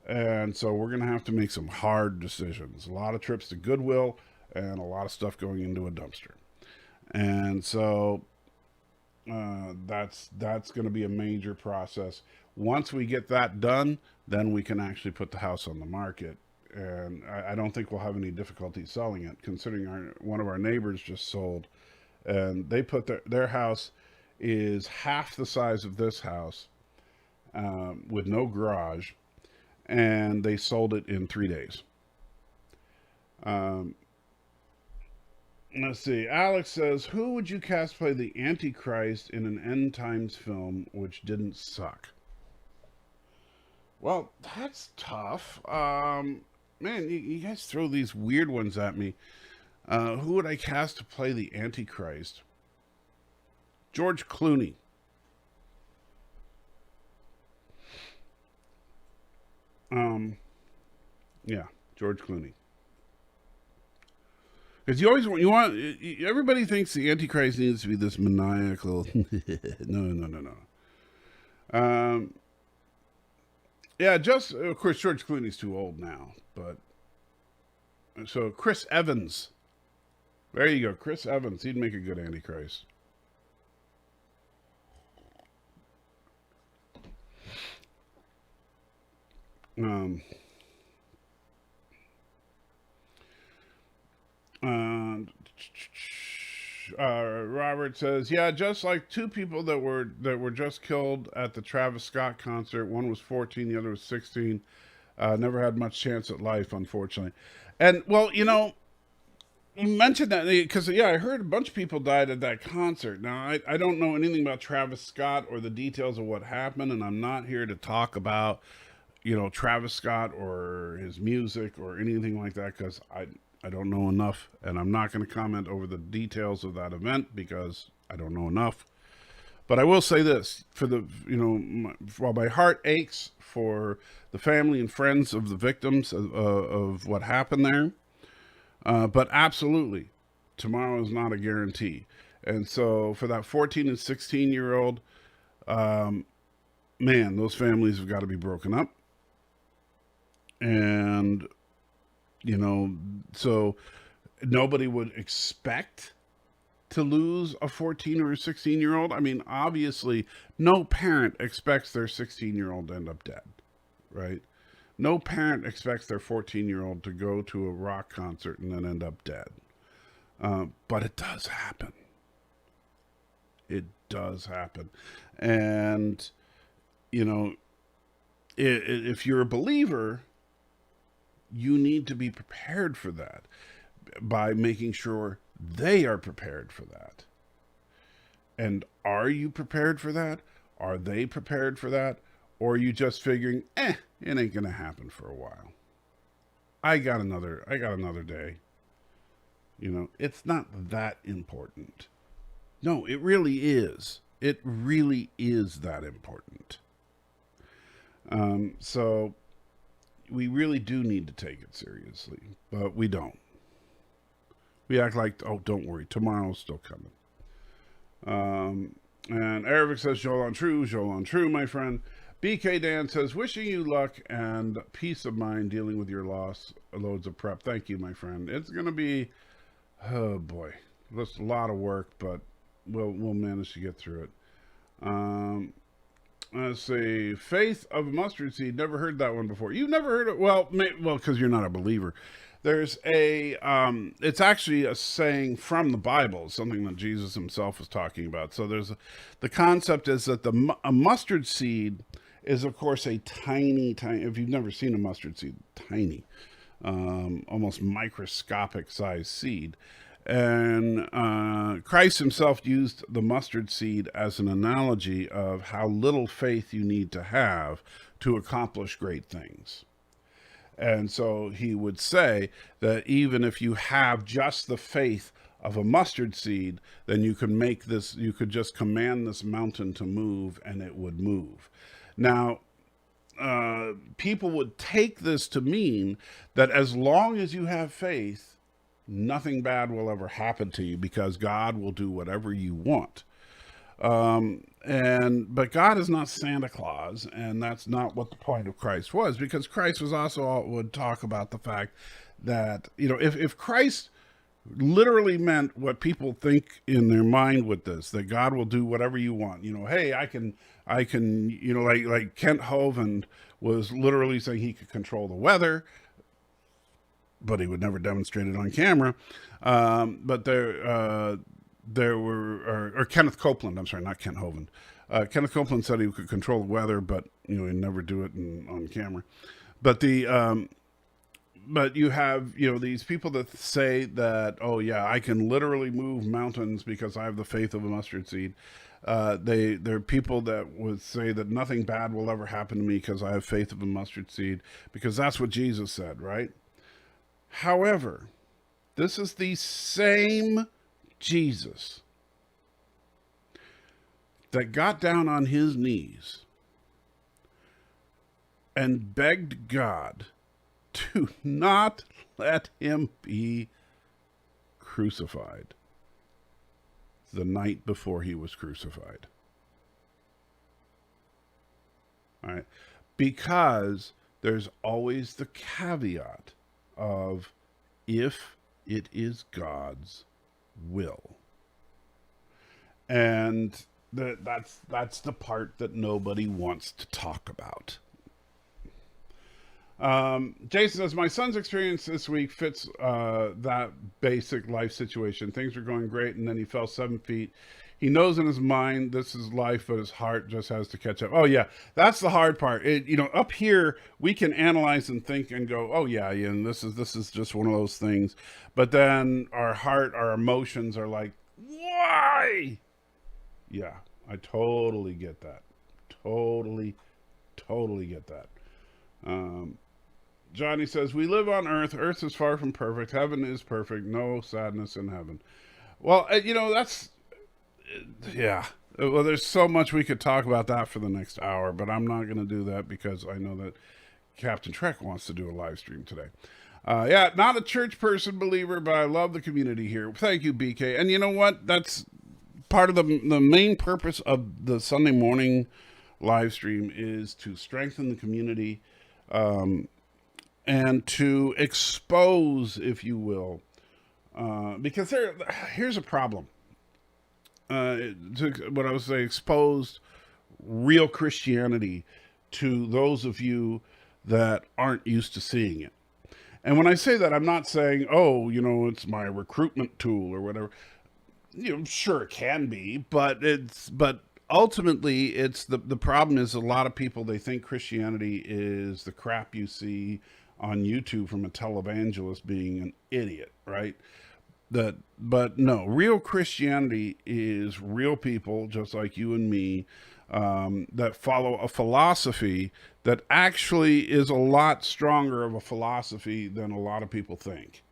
And so we're going to have to make some hard decisions. A lot of trips to Goodwill and a lot of stuff going into a dumpster. And so that's going to be a major process. Once we get that done, then we can actually put the house on the market. And I don't think we'll have any difficulty selling it, considering one of our neighbors just sold. And they put their house is half the size of this house with no garage. And they sold it in 3 days. Let's see. Alex says, who would you cast play the Antichrist in an end times film which didn't suck? Well, that's tough. Man, you guys throw these weird ones at me. Who would I cast to play the Antichrist? George Clooney. Yeah, George Clooney. Because everybody thinks the Antichrist needs to be this maniacal. No. Yeah, just, of course, George Clooney's too old now, but, so Chris Evans. There you go, Chris Evans. He'd make a good Antichrist. Uh, Robert says, yeah, just like two people that were just killed at the Travis Scott concert. One was 14, the other was 16. Never had much chance at life, unfortunately. And well, you mentioned that because I heard a bunch of people died at that concert. Now I don't know anything about Travis Scott or the details of what happened, and I'm not here to talk about Travis Scott or his music or anything like that because I don't know enough, and I'm not going to comment over the details of that event because I don't know enough. But I will say this: for the while my heart aches for the family and friends of the victims of what happened there, but absolutely, tomorrow is not a guarantee. And so for that 14 and 16-year-old, man, those families have got to be broken up. And so nobody would expect to lose a 14 or a 16-year-old. I mean, obviously, no parent expects their 16-year-old to end up dead, right? No parent expects their 14-year-old to go to a rock concert and then end up dead. But it does happen. It does happen. And, if you're a believer, you need to be prepared for that by making sure they are prepared for that. And are you prepared for that? Are they prepared for that? Or are you just figuring, it ain't gonna happen for a while. I got another day. It's not that important. No, it really is. It really is that important. So we really do need to take it seriously, but we don't. We act like, oh, don't worry, tomorrow's still coming. And Arabic says, Joel on true, my friend. BK Dan says, wishing you luck and peace of mind dealing with your loss. Loads of prep. Thank you, my friend. It's going to be, oh boy, that's a lot of work, but we'll manage to get through it. Let's see. Faith of a mustard seed. Never heard that one before. You've never heard it? Well, because you're not a believer. There's it's actually a saying from the Bible, something that Jesus himself was talking about. So the concept is that a mustard seed is, of course, a tiny, if you've never seen a mustard seed, tiny, almost microscopic size seed. And Christ himself used the mustard seed as an analogy of how little faith you need to have to accomplish great things. And so he would say that even if you have just the faith of a mustard seed, then you could just command this mountain to move and it would move. Now, people would take this to mean that as long as you have faith, nothing bad will ever happen to you because God will do whatever you want. But God is not Santa Claus, and that's not what the point of Christ was, because Christ would talk about the fact that, if Christ literally meant what people think in their mind with this, that God will do whatever you want. Hey, I can, like Kent Hovind was literally saying he could control the weather, but he would never demonstrate it on camera. But there were Kenneth Copeland, I'm sorry, not Kent Hovind. Kenneth Copeland said he could control the weather, but he'd never do it on camera. But but you have these people that say that, oh yeah, I can literally move mountains because I have the faith of a mustard seed. There are people that would say that nothing bad will ever happen to me because I have faith of a mustard seed, because that's what Jesus said, right? However, this is the same Jesus that got down on his knees and begged God to not let him be crucified the night before he was crucified. All right? Because there's always the caveat of if it is God's will. And that's the part that nobody wants to talk about. Jason says, my son's experience this week fits that basic life situation. Things were going great, and then he fell 7 feet. He knows in his mind this is life, but his heart just has to catch up. Oh yeah, that's the hard part. Up here we can analyze and think and go, oh yeah, and this is just one of those things. But then our heart, our emotions are like, why? Yeah, I totally get that. Totally get that. Johnny says, we live on earth. Earth is far from perfect. Heaven is perfect. No sadness in heaven. Well, that's, yeah. Well, there's so much we could talk about that for the next hour, but I'm not going to do that because I know that Captain Trek wants to do a live stream today. Yeah, not a church person believer, but I love the community here. Thank you, BK. And you know what? That's part of the main purpose of the Sunday morning live stream is to strengthen the community, and to expose, if you will, because here's a problem. What I was saying, exposed real Christianity to those of you that aren't used to seeing it. And when I say that, I'm not saying, oh, it's my recruitment tool or whatever. Sure it can be, but ultimately it's the problem is a lot of people, they think Christianity is the crap you see on YouTube from a televangelist being an idiot, right? But no, real Christianity is real people just like you and me, that follow a philosophy that actually is a lot stronger of a philosophy than a lot of people think.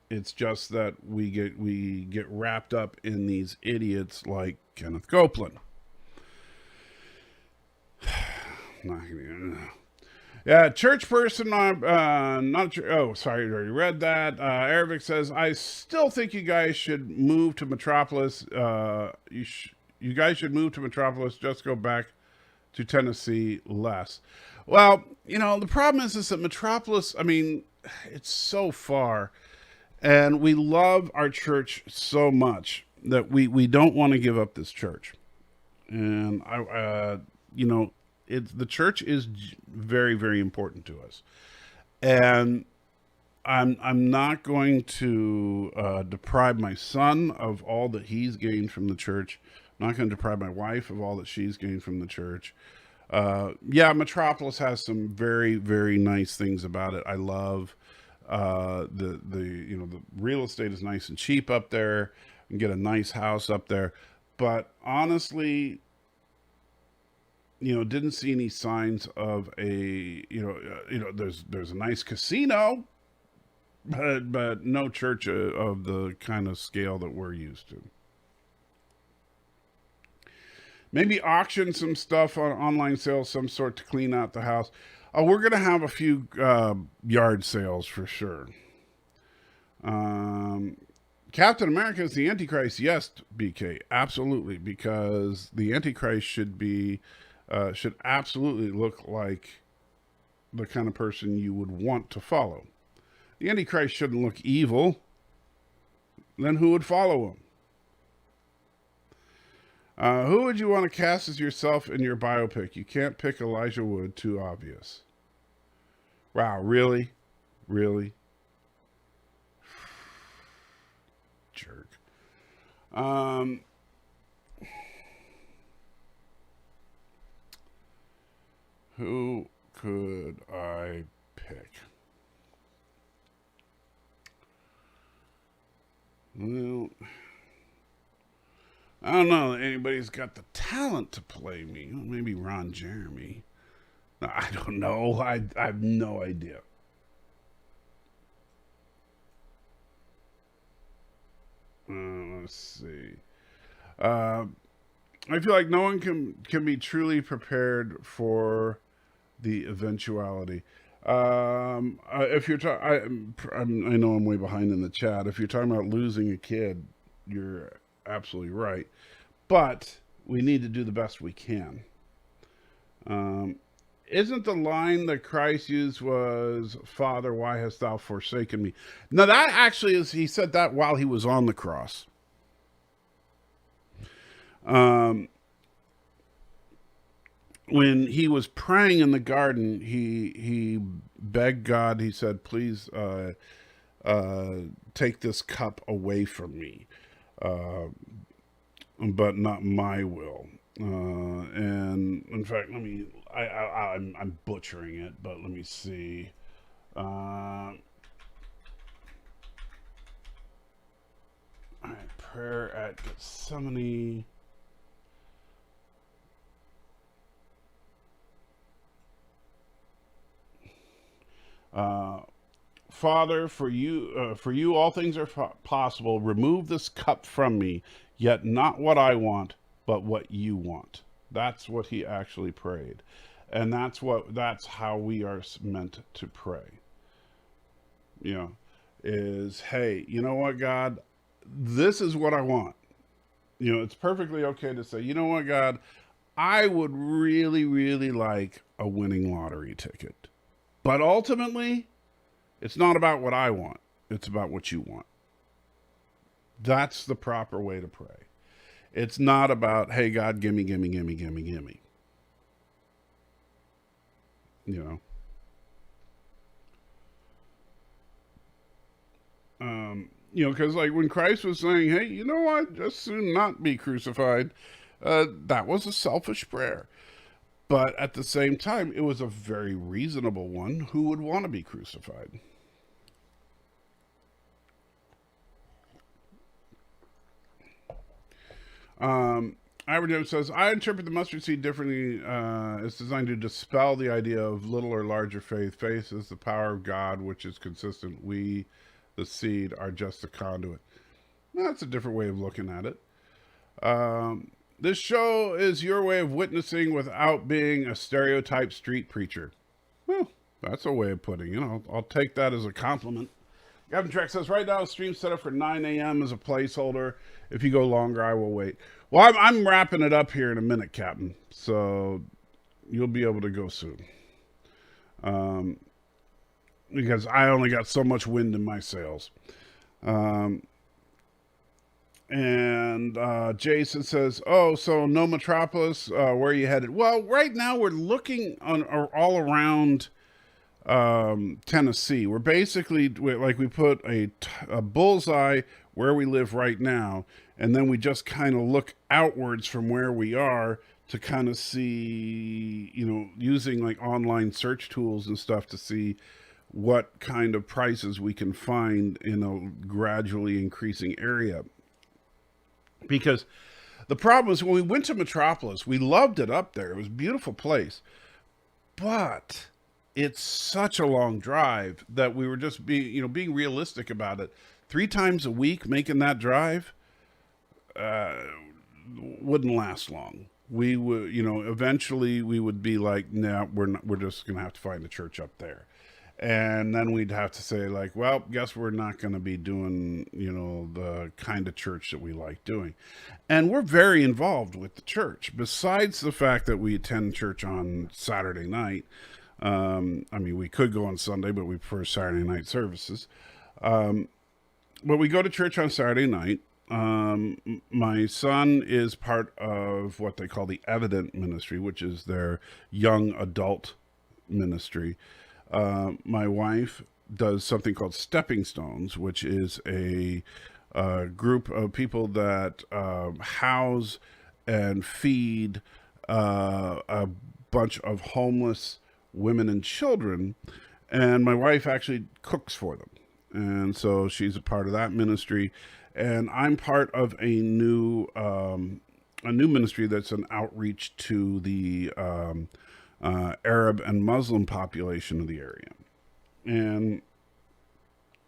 It's just that we get wrapped up in these idiots like Kenneth Copeland. Yeah, church person, not sure. Oh, sorry, I already read that. Arabic says, I still think you guys should move to Metropolis. You guys should move to Metropolis. Just go back to Tennessee less. Well, the problem is that Metropolis, it's so far, and we love our church so much that we don't want to give up this church. And the church is very, very important to us, and I'm not going to deprive my son of all that he's gained from the church. I'm not going to deprive my wife of all that she's gained from the church. Yeah, Metropolis has some very, very nice things about it. I love the real estate is nice and cheap up there. You can get a nice house up there, but honestly, didn't see any signs of a, there's a nice casino, but no church of the kind of scale that we're used to. Maybe auction some stuff on online sales, some sort, to clean out the house. Oh, we're going to have a few yard sales for sure. Captain America is the Antichrist. Yes, BK, absolutely, because the Antichrist should absolutely look like the kind of person you would want to follow. The Antichrist shouldn't look evil. Then who would follow him? Who would you want to cast as yourself in your biopic? You can't pick Elijah Wood, too obvious. Wow, really? Really? Jerk. Who could I pick? Well, I don't know that anybody's got the talent to play me. Maybe Ron Jeremy. I don't know. I have no idea. Let's see. I feel like no one can be truly prepared for the eventuality. If you're talking, I know I'm way behind in the chat. If you're talking about losing a kid, you're absolutely right. But we need to do the best we can. Isn't the line that Christ used was, Father, why hast thou forsaken me? Now that actually is, he said that while he was on the cross. When he was praying in the garden, he begged God. He said, please take this cup away from me, but not my will. And in fact, I'm butchering it, but let me see. All right, prayer at Gethsemane. Father, for you all things are possible. Remove this cup from me, yet not what I want, but what you want. That's what he actually prayed, and that's how we are meant to pray. You know, is, hey, you know what, God, this is what I want. You know, it's perfectly okay to say, you know what, God, I would really, really like a winning lottery ticket, but ultimately, it's not about what I want. It's about what you want. That's the proper way to pray. It's not about, hey, God, gimme, gimme, gimme, gimme, gimme. You know, because like when Christ was saying, hey, you know what, just soon not be crucified, that was a selfish prayer. But at the same time, it was a very reasonable one. Who would want to be crucified? Ira says, I interpret the mustard seed differently. It's designed to dispel the idea of little or larger faith. Faith is the power of God, which is consistent. We, the seed, are just a conduit. That's a different way of looking at it. This show is your way of witnessing without being a stereotype street preacher. Well, that's a way of putting it. I'll take that as a compliment. Gavin Trek says, right now, stream set up for 9 a.m. as a placeholder. If you go longer, I will wait. Well, I'm wrapping it up here in a minute, Captain. So you'll be able to go soon. Because I only got so much wind in my sails. And Jason says, oh, so no Metropolis, where are you headed? Well, right now we're looking all around Tennessee. We're basically, we put a bullseye where we live right now, and then we just kind of look outwards from where we are to kind of see, you know, using like online search tools and stuff to see what kind of prices we can find in a gradually increasing area. Because the problem is when we went to Metropolis, we loved it up there. It was a beautiful place. But it's such a long drive that we were just being realistic about it. 3 times a week making that drive wouldn't last long. We would, eventually we would be like, nah, we're just going to have to find a church up there. And then we'd have to say like, well, guess we're not going to be doing, the kind of church that we like doing. And we're very involved with the church. Besides the fact that we attend church on Saturday night. We could go on Sunday, but we prefer Saturday night services. But we go to church on Saturday night. My son is part of what they call the Evident Ministry, which is their young adult ministry. My wife does something called Stepping Stones, which is a group of people that house and feed a bunch of homeless women and children. And my wife actually cooks for them. And so she's a part of that ministry. And I'm part of a new ministry that's an outreach to the Arab and Muslim population of the area. And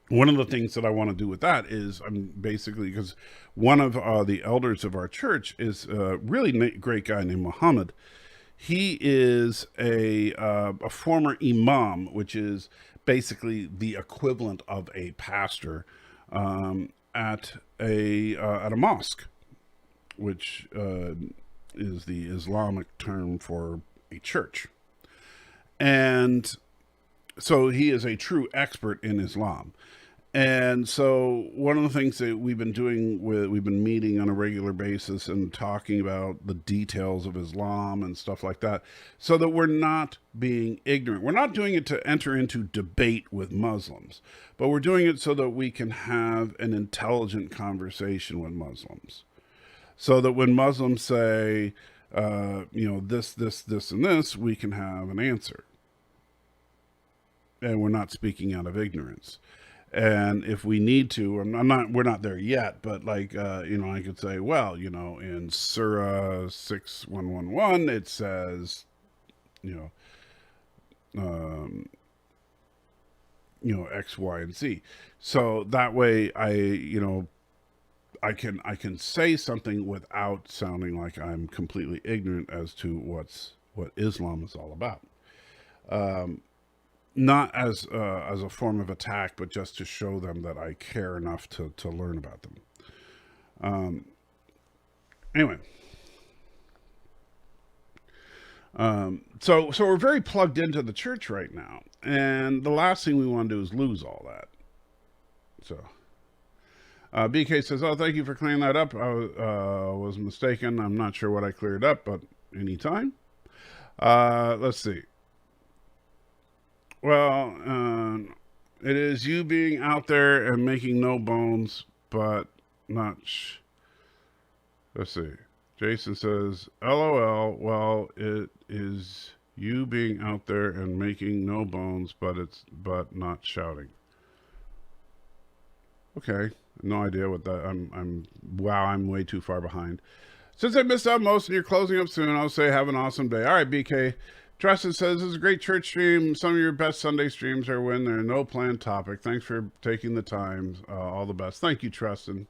one of the things that I want to do with that is because one of the elders of our church is a really great guy named Muhammad. He is a former imam, which is basically the equivalent of a pastor at a mosque, which is the Islamic term for a church. And so he is a true expert in Islam. And so one of the things that we've been meeting on a regular basis and talking about the details of Islam and stuff like that, so that we're not being ignorant. We're not doing it to enter into debate with Muslims, but we're doing it so that we can have an intelligent conversation with Muslims. So that when Muslims say, this, and this, we can have an answer. And we're not speaking out of ignorance. And if we need to, we're not there yet, but I could say, well, in Surah 6111, it says, X, Y, and Z. So that way I can say something without sounding like I'm completely ignorant as to what Islam is all about. Not as a form of attack, but just to show them that I care enough to learn about them. Anyway, so we're very plugged into the church right now, and the last thing we want to do is lose all that. So, BK says, "Oh, thank you for clearing that up. I was mistaken. I'm not sure what I cleared up, but anytime." Let's see. Well, it is you being out there and making no bones, but not. Let's see. Jason says, "LOL. Well, it is you being out there and making no bones, but not shouting." Okay, no idea what that. I'm way too far behind. Since I missed out most and you're closing up soon, I'll say have an awesome day. All right, BK. Tristan says, "This is a great church stream. Some of your best Sunday streams are when there are no planned topic. Thanks for taking the time. All the best." Thank you, Tristan.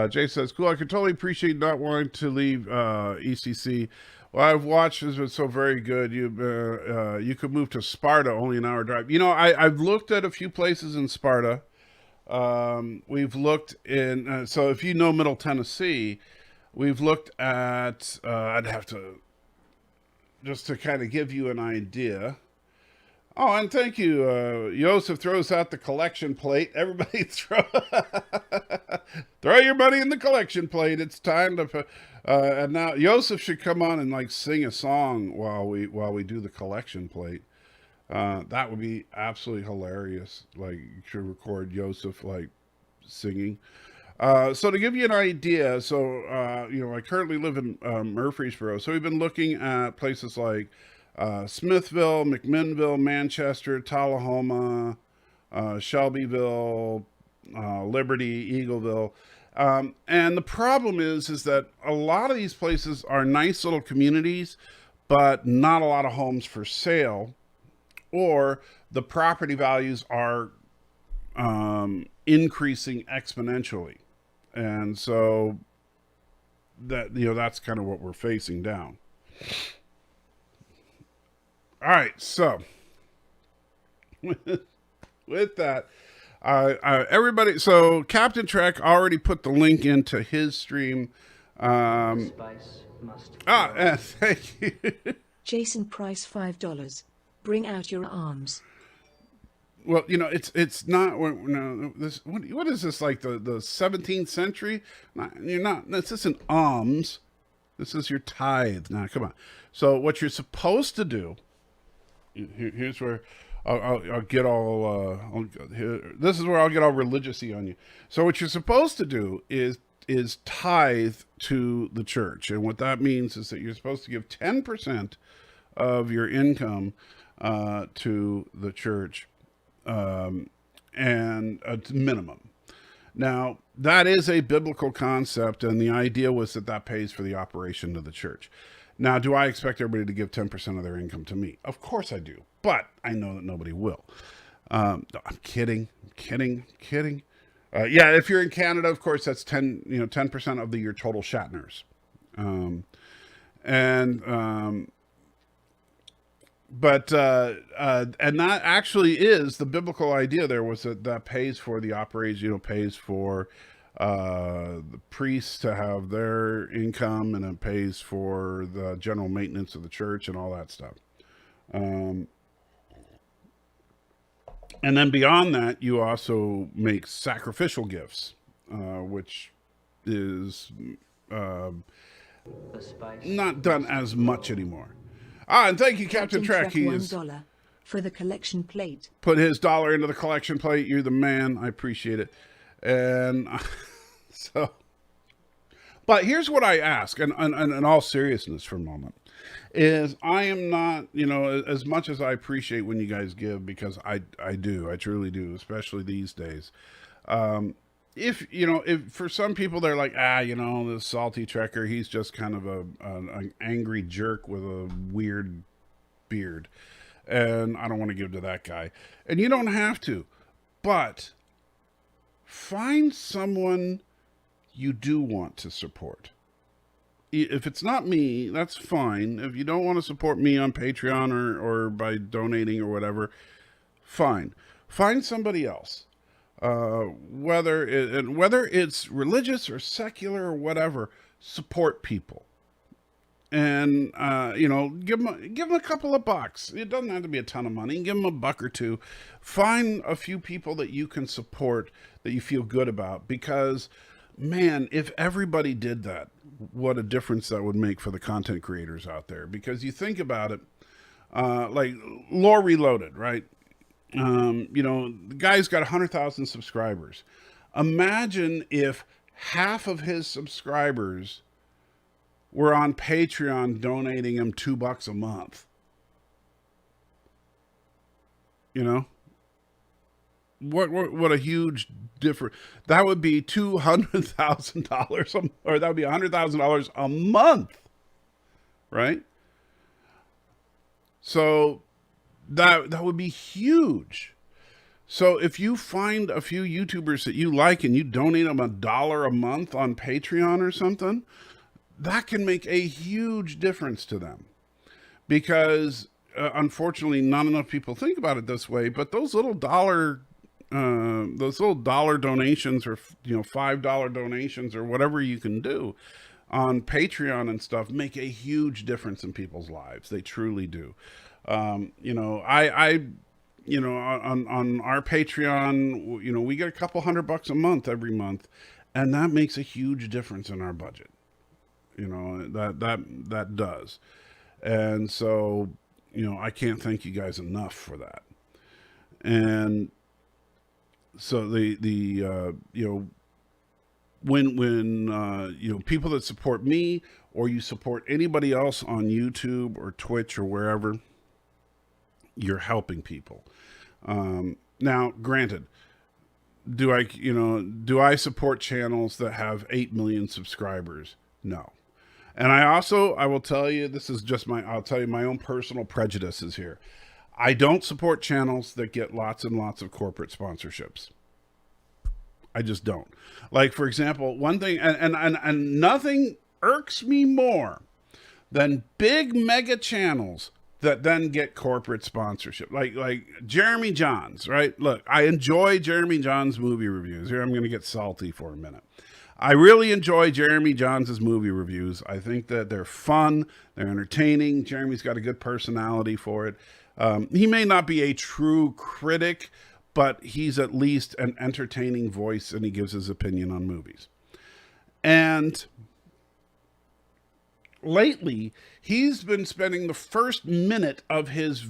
Jay says, "Cool. I could totally appreciate not wanting to leave ECC. Well, I've watched. It's been so very good. You could move to Sparta, only an hour drive. I've looked at a few places in Sparta. We've looked in. So if you know Middle Tennessee, we've looked at. I'd have to." Just to kind of give you an idea. Oh, and thank you. Joseph throws out the collection plate. Everybody throw your money in the collection plate. It's time to. And now Joseph should come on and sing a song while we do the collection plate. That would be absolutely hilarious. You should record Joseph singing. So to give you an idea, I currently live in Murfreesboro, so we've been looking at places like Smithville, McMinnville, Manchester, Tullahoma, Shelbyville, Liberty, Eagleville. And the problem is that a lot of these places are nice little communities, but not a lot of homes for sale, or the property values are increasing exponentially. And so that's kind of what we're facing down. All right. So with that, everybody, so Captain Trek already put the link into his stream. Spice must Thank you. Jason Price $5. Bring out your arms. Well, it's not. No, this what is this, like the 17th century? You're not. This isn't alms. This is your tithe. Now, come on. So what you're supposed to do? Here's where I'll get all. This is where I'll get all religious-y on you. So what you're supposed to do is tithe to the church, and what that means is that you're supposed to give 10% of your income to the church. And a minimum. Now, that is a biblical concept, and the idea was that pays for the operation of the church. Now, do I expect everybody to give 10% of their income to me? Of course I do, but I know that nobody will. I'm kidding. Yeah, if you're in Canada, of course, that's 10% of your total Shatners. But that actually is the biblical idea. There was that pays for the operation, pays for the priests to have their income, and it pays for the general maintenance of the church and all that stuff. And then beyond that, you also make sacrificial gifts, which is The spice not done must as flow. much anymore. Ah, and thank you, Captain Trek. He has $1 for the collection plate. put his dollar into the collection plate. You're the man. I appreciate it. And so, but here's what I ask, and in all seriousness for a moment, is I am not, as much as I appreciate when you guys give, because I do, I truly do, especially these days. If for some people they're like, this salty trekker, he's just kind of an angry jerk with a weird beard, and I don't want to give to that guy. And you don't have to, but find someone you do want to support. If it's not me, that's fine. If you don't want to support me on Patreon or by donating or whatever, fine. Find somebody else. Whether it's religious or secular or whatever, support people. And give them a couple of bucks. It doesn't have to be a ton of money. Give them a buck or two. Find a few people that you can support that you feel good about, because man, if everybody did that, what a difference that would make for the content creators out there. Because you think about it, like Lore Reloaded, right? The guy's got 100,000 subscribers. Imagine if half of his subscribers were on Patreon donating him $2 a month. What a huge difference. That would be $200,000, or that would be $100,000 a month, right? So that would be huge. So if you find a few YouTubers that you like and you donate them $1 a month on Patreon or something, that can make a huge difference to them. Because unfortunately, not enough people think about it this way, but those little dollar donations, or $5 donations, or whatever you can do on Patreon and stuff, make a huge difference in people's lives. They truly do. On our Patreon, we get a couple $100 a month every month, and that makes a huge difference in our budget. That does. And so, I can't thank you guys enough for that. And so when people that support me, or you support anybody else on YouTube or Twitch or wherever, you're helping people. Now, granted, do I support channels that have 8 million subscribers? No. And I will tell you, I'll tell you my own personal prejudices here. I don't support channels that get lots and lots of corporate sponsorships. I just don't. Like, for example, one thing, and nothing irks me more than big mega channels that then get corporate sponsorship, like Jeremy Johns, right? Look, I enjoy Jeremy Johns' movie reviews. Here, I'm going to get salty for a minute. I really enjoy Jeremy Johns' movie reviews. I think that they're fun, they're entertaining. Jeremy's got a good personality for it. He may not be a true critic, but he's at least an entertaining voice, and he gives his opinion on movies. And lately, he's been spending the first minute of his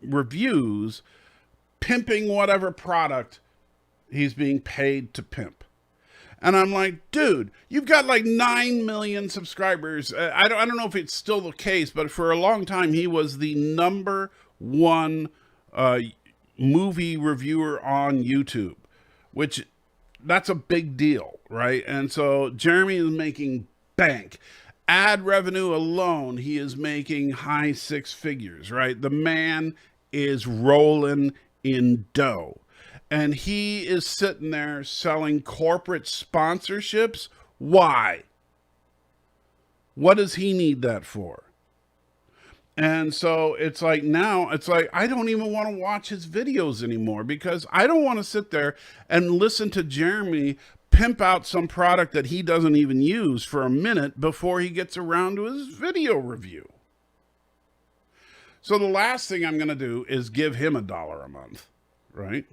reviews pimping whatever product he's being paid to pimp. And I'm like, dude, you've got like 9 million subscribers. I don't know if it's still the case, but for a long time, he was the number one movie reviewer on YouTube, which that's a big deal, right? And so Jeremy is making bank. Ad revenue alone, he is making high 6 figures, right? The man is rolling in dough. And he is sitting there selling corporate sponsorships. Why? What does he need that for? And so it's like I don't even want to watch his videos anymore, because I don't want to sit there and listen to Jeremy pimp out some product that he doesn't even use for a minute before he gets around to his video review. So the last thing I'm going to do is give him $1 a month. right?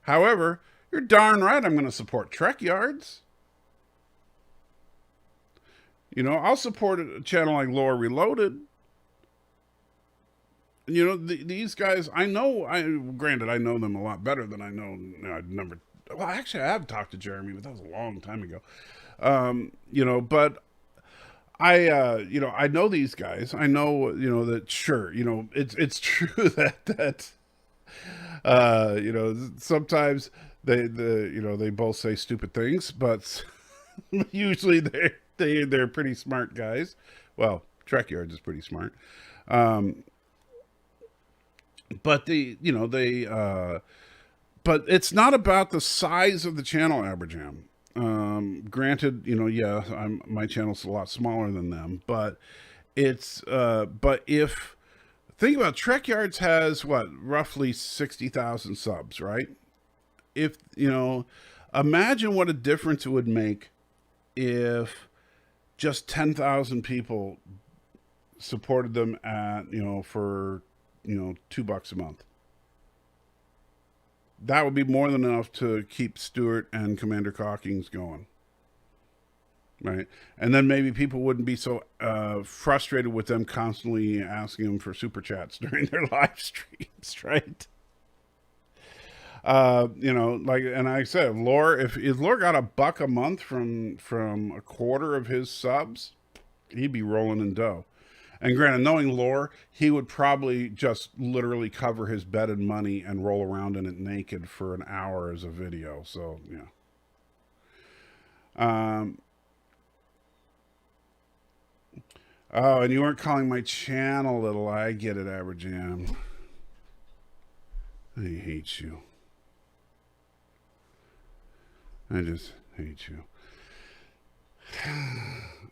However, you're darn right I'm going to support Trek Yards. You know, I'll support a channel like Lore Reloaded. You know, these guys, granted, I know them a lot better than I know. Actually, I have talked to Jeremy, but that was a long time ago. You know, but I know these guys. I know, you know, that sure, you know, it's true that you know, sometimes they both say stupid things, but usually they're pretty smart guys. Well, Trek Yards is pretty smart. But but it's not about the size of the channel, Aberjam. Granted, you know, yeah, my channel's a lot smaller than them, but if think about Trek Yards has roughly 60,000 subs, right? If you know, imagine what a difference it would make if just 10,000 people supported them at, you know, for, you know, $2 a month. That would be more than enough to keep Stuart and Commander Cockings going. Right. And then maybe people wouldn't be so frustrated with them constantly asking them for super chats during their live streams. Right. You know, like, and I said, Lore, if Lore got $1 a month from a quarter of his subs, he'd be rolling in dough. And granted, knowing Lore, he would probably just literally cover his bed in money and roll around in it naked for an hour as a video. So, yeah. Oh, and you weren't calling my channel little. I get it, Aberjam. I hate you. I just hate you.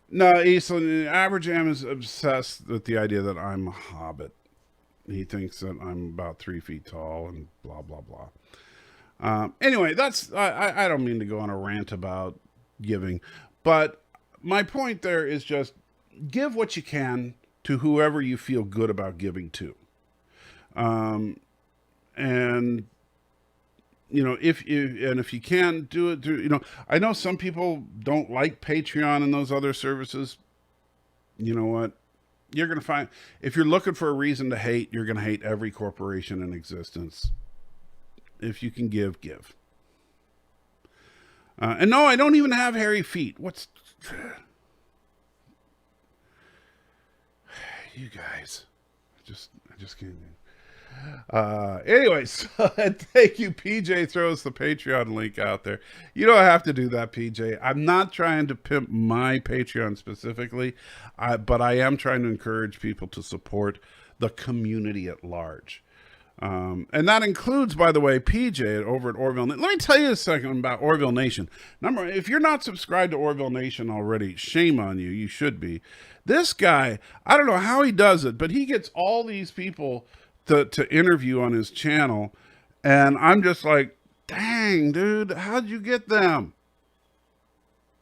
No, Eastland, Aberjam is obsessed with the idea that I'm a hobbit. He thinks that I'm about 3 feet tall and blah, blah, blah. Anyway, I don't mean to go on a rant about giving, but my point there is just give what you can to whoever you feel good about giving to. And you know, if you can do it, you know, I know some people don't like Patreon and those other services. You know what? You're going to find, if you're looking for a reason to hate, you're going to hate every corporation in existence. If you can give. And no, I don't even have hairy feet. You guys, I just can't. Anyways, thank you. PJ throws the Patreon link out there. You don't have to do that, PJ. I'm not trying to pimp my Patreon specifically, but I am trying to encourage people to support the community at large. And that includes, by the way, PJ over at Orville. Let me tell you a second about Orville Nation. If you're not subscribed to Orville Nation already, shame on you. You should be. This guy, I don't know how he does it, but he gets all these people to interview on his channel, and I'm just like, dang, dude, how'd you get them?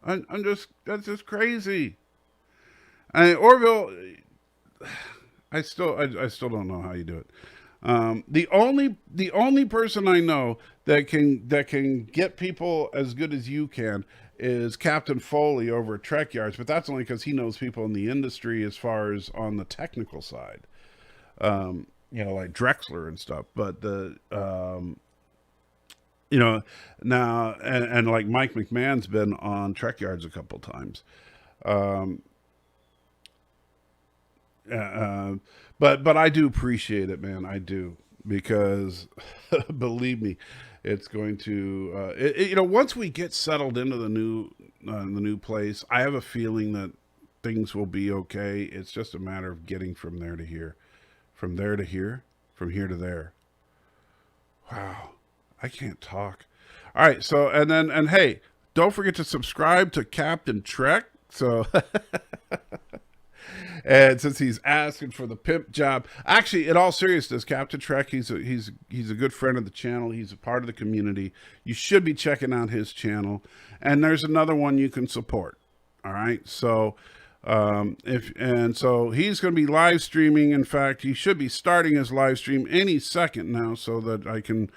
That's just crazy. Orville, I still don't know how you do it. The only person I know that can get people as good as you can is Captain Foley over at Trek Yards, but that's only because he knows people in the industry as far as on the technical side. You know, like Drexler and stuff, but you know, now, and like Mike McMahon's been on Trek Yards a couple times. But I do appreciate it, man. I do, because believe me, it's going to, you know, once we get settled into the new place, I have a feeling that things will be okay. It's just a matter of getting from there to here. From there to here, from here to there. Wow, I can't talk. All right, so and hey, don't forget to subscribe to Captain Trek. So, and since he's asking for the pimp job, actually, in all seriousness, Captain Trek, he's a good friend of the channel. He's a part of the community. You should be checking out his channel. And there's another one you can support. All right, so. So he's going to be live streaming. In fact, he should be starting his live stream any second now, so that I can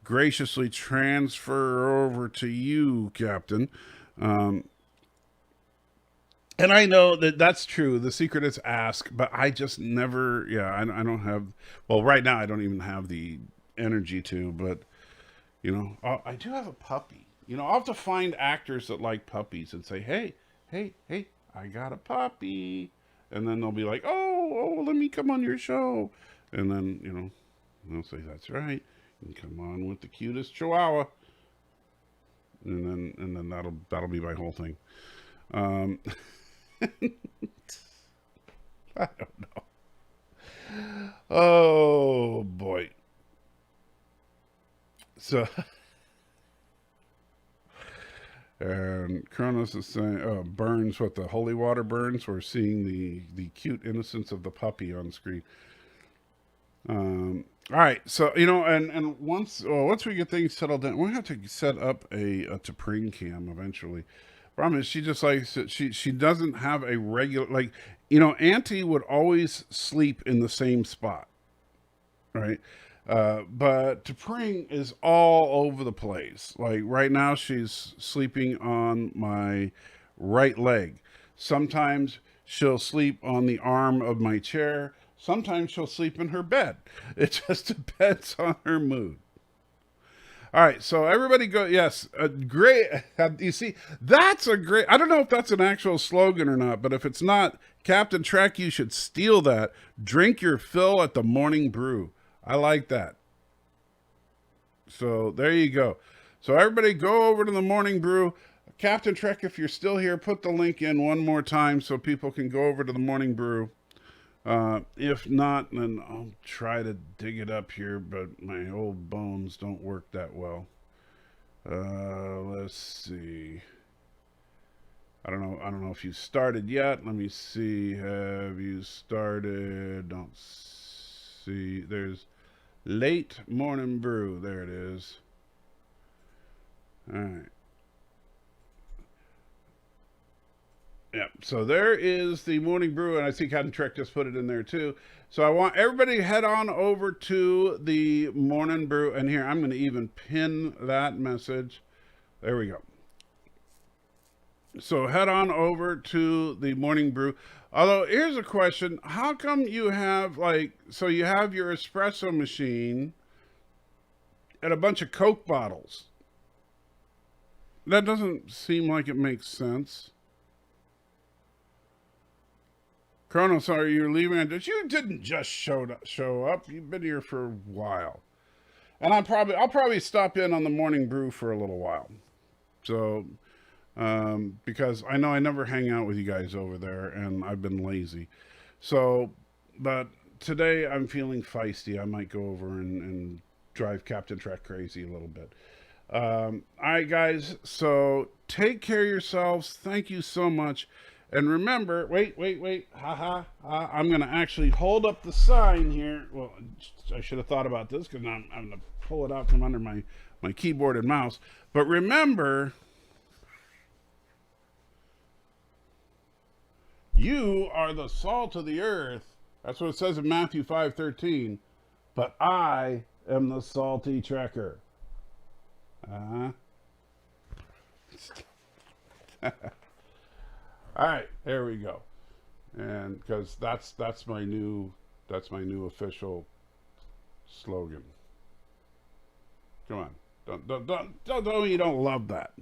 graciously transfer over to you, Captain. And I know that that's true. The secret is ask, but I just never, I don't have, well, right now I don't even have the energy to, but, you know, I do have a puppy. You know, I'll have to find actors that like puppies and say, hey, I got a puppy. And then they'll be like, oh, let me come on your show. And then, you know, they'll say, that's right. You can come on with the cutest chihuahua. And then that'll be my whole thing. I don't know. Oh boy. So, and Kronos is saying, burns what the holy water burns. We're seeing the cute innocence of the puppy on screen. All right, so you know, and once we get things settled down, we'll have to set up a Patron cam eventually. Problem is, she just likes it. She doesn't have a regular, like, you know, Auntie would always sleep in the same spot, right? But T'Pring is all over the place. Like right now, she's sleeping on my right leg. Sometimes she'll sleep on the arm of my chair. Sometimes she'll sleep in her bed. It just depends on her mood. All right, so everybody go. Yes, great. You see, that's a great. I don't know if that's an actual slogan or not, but if it's not, Captain Trek, you should steal that. Drink your fill at the morning brew. I like that. So there you go. So everybody go over to the morning brew. Captain Trek, if you're still here, put the link in one more time so people can go over to the morning brew. If not, then I'll try to dig it up here, but my old bones don't work that well. Let's see. I don't know if you started yet. Let me see. Have you started? Don't see. There's late morning brew. There it is. All right. Yeah, so there is the morning brew, and I see Captain Trek just put it in there too. So I want everybody to head on over to the morning brew, and here I'm going to even pin that message. There we go. So head on over to the morning brew. Although here's a question: how come you have you have your espresso machine and a bunch of Coke bottles? That doesn't seem like it makes sense. Kronos, are you leaving? You didn't just show up. You've been here for a while. And I'll probably stop in on the morning brew for a little while. So, because I know I never hang out with you guys over there, and I've been lazy. So, but today I'm feeling feisty. I might go over and drive Captain Trek crazy a little bit. All right, guys. So take care of yourselves. Thank you so much. And remember, wait. I'm going to actually hold up the sign here. Well, I should have thought about this because I'm going to pull it out from under my keyboard and mouse. But remember, you are the salt of the earth. That's what it says in Matthew 5:13. But I am the salty trekker. All right, there we go. And because that's my new official slogan. Come on, don't you don't love that?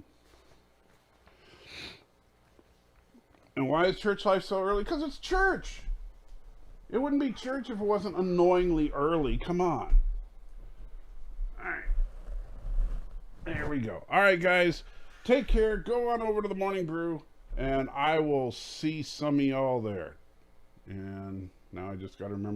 And why is church life so early? Because it's church. It wouldn't be church if it wasn't annoyingly early. Come on. All right, there we go. All right, guys, take care. Go on over to the morning brew. And I will see some of y'all there. And now I just got to remember.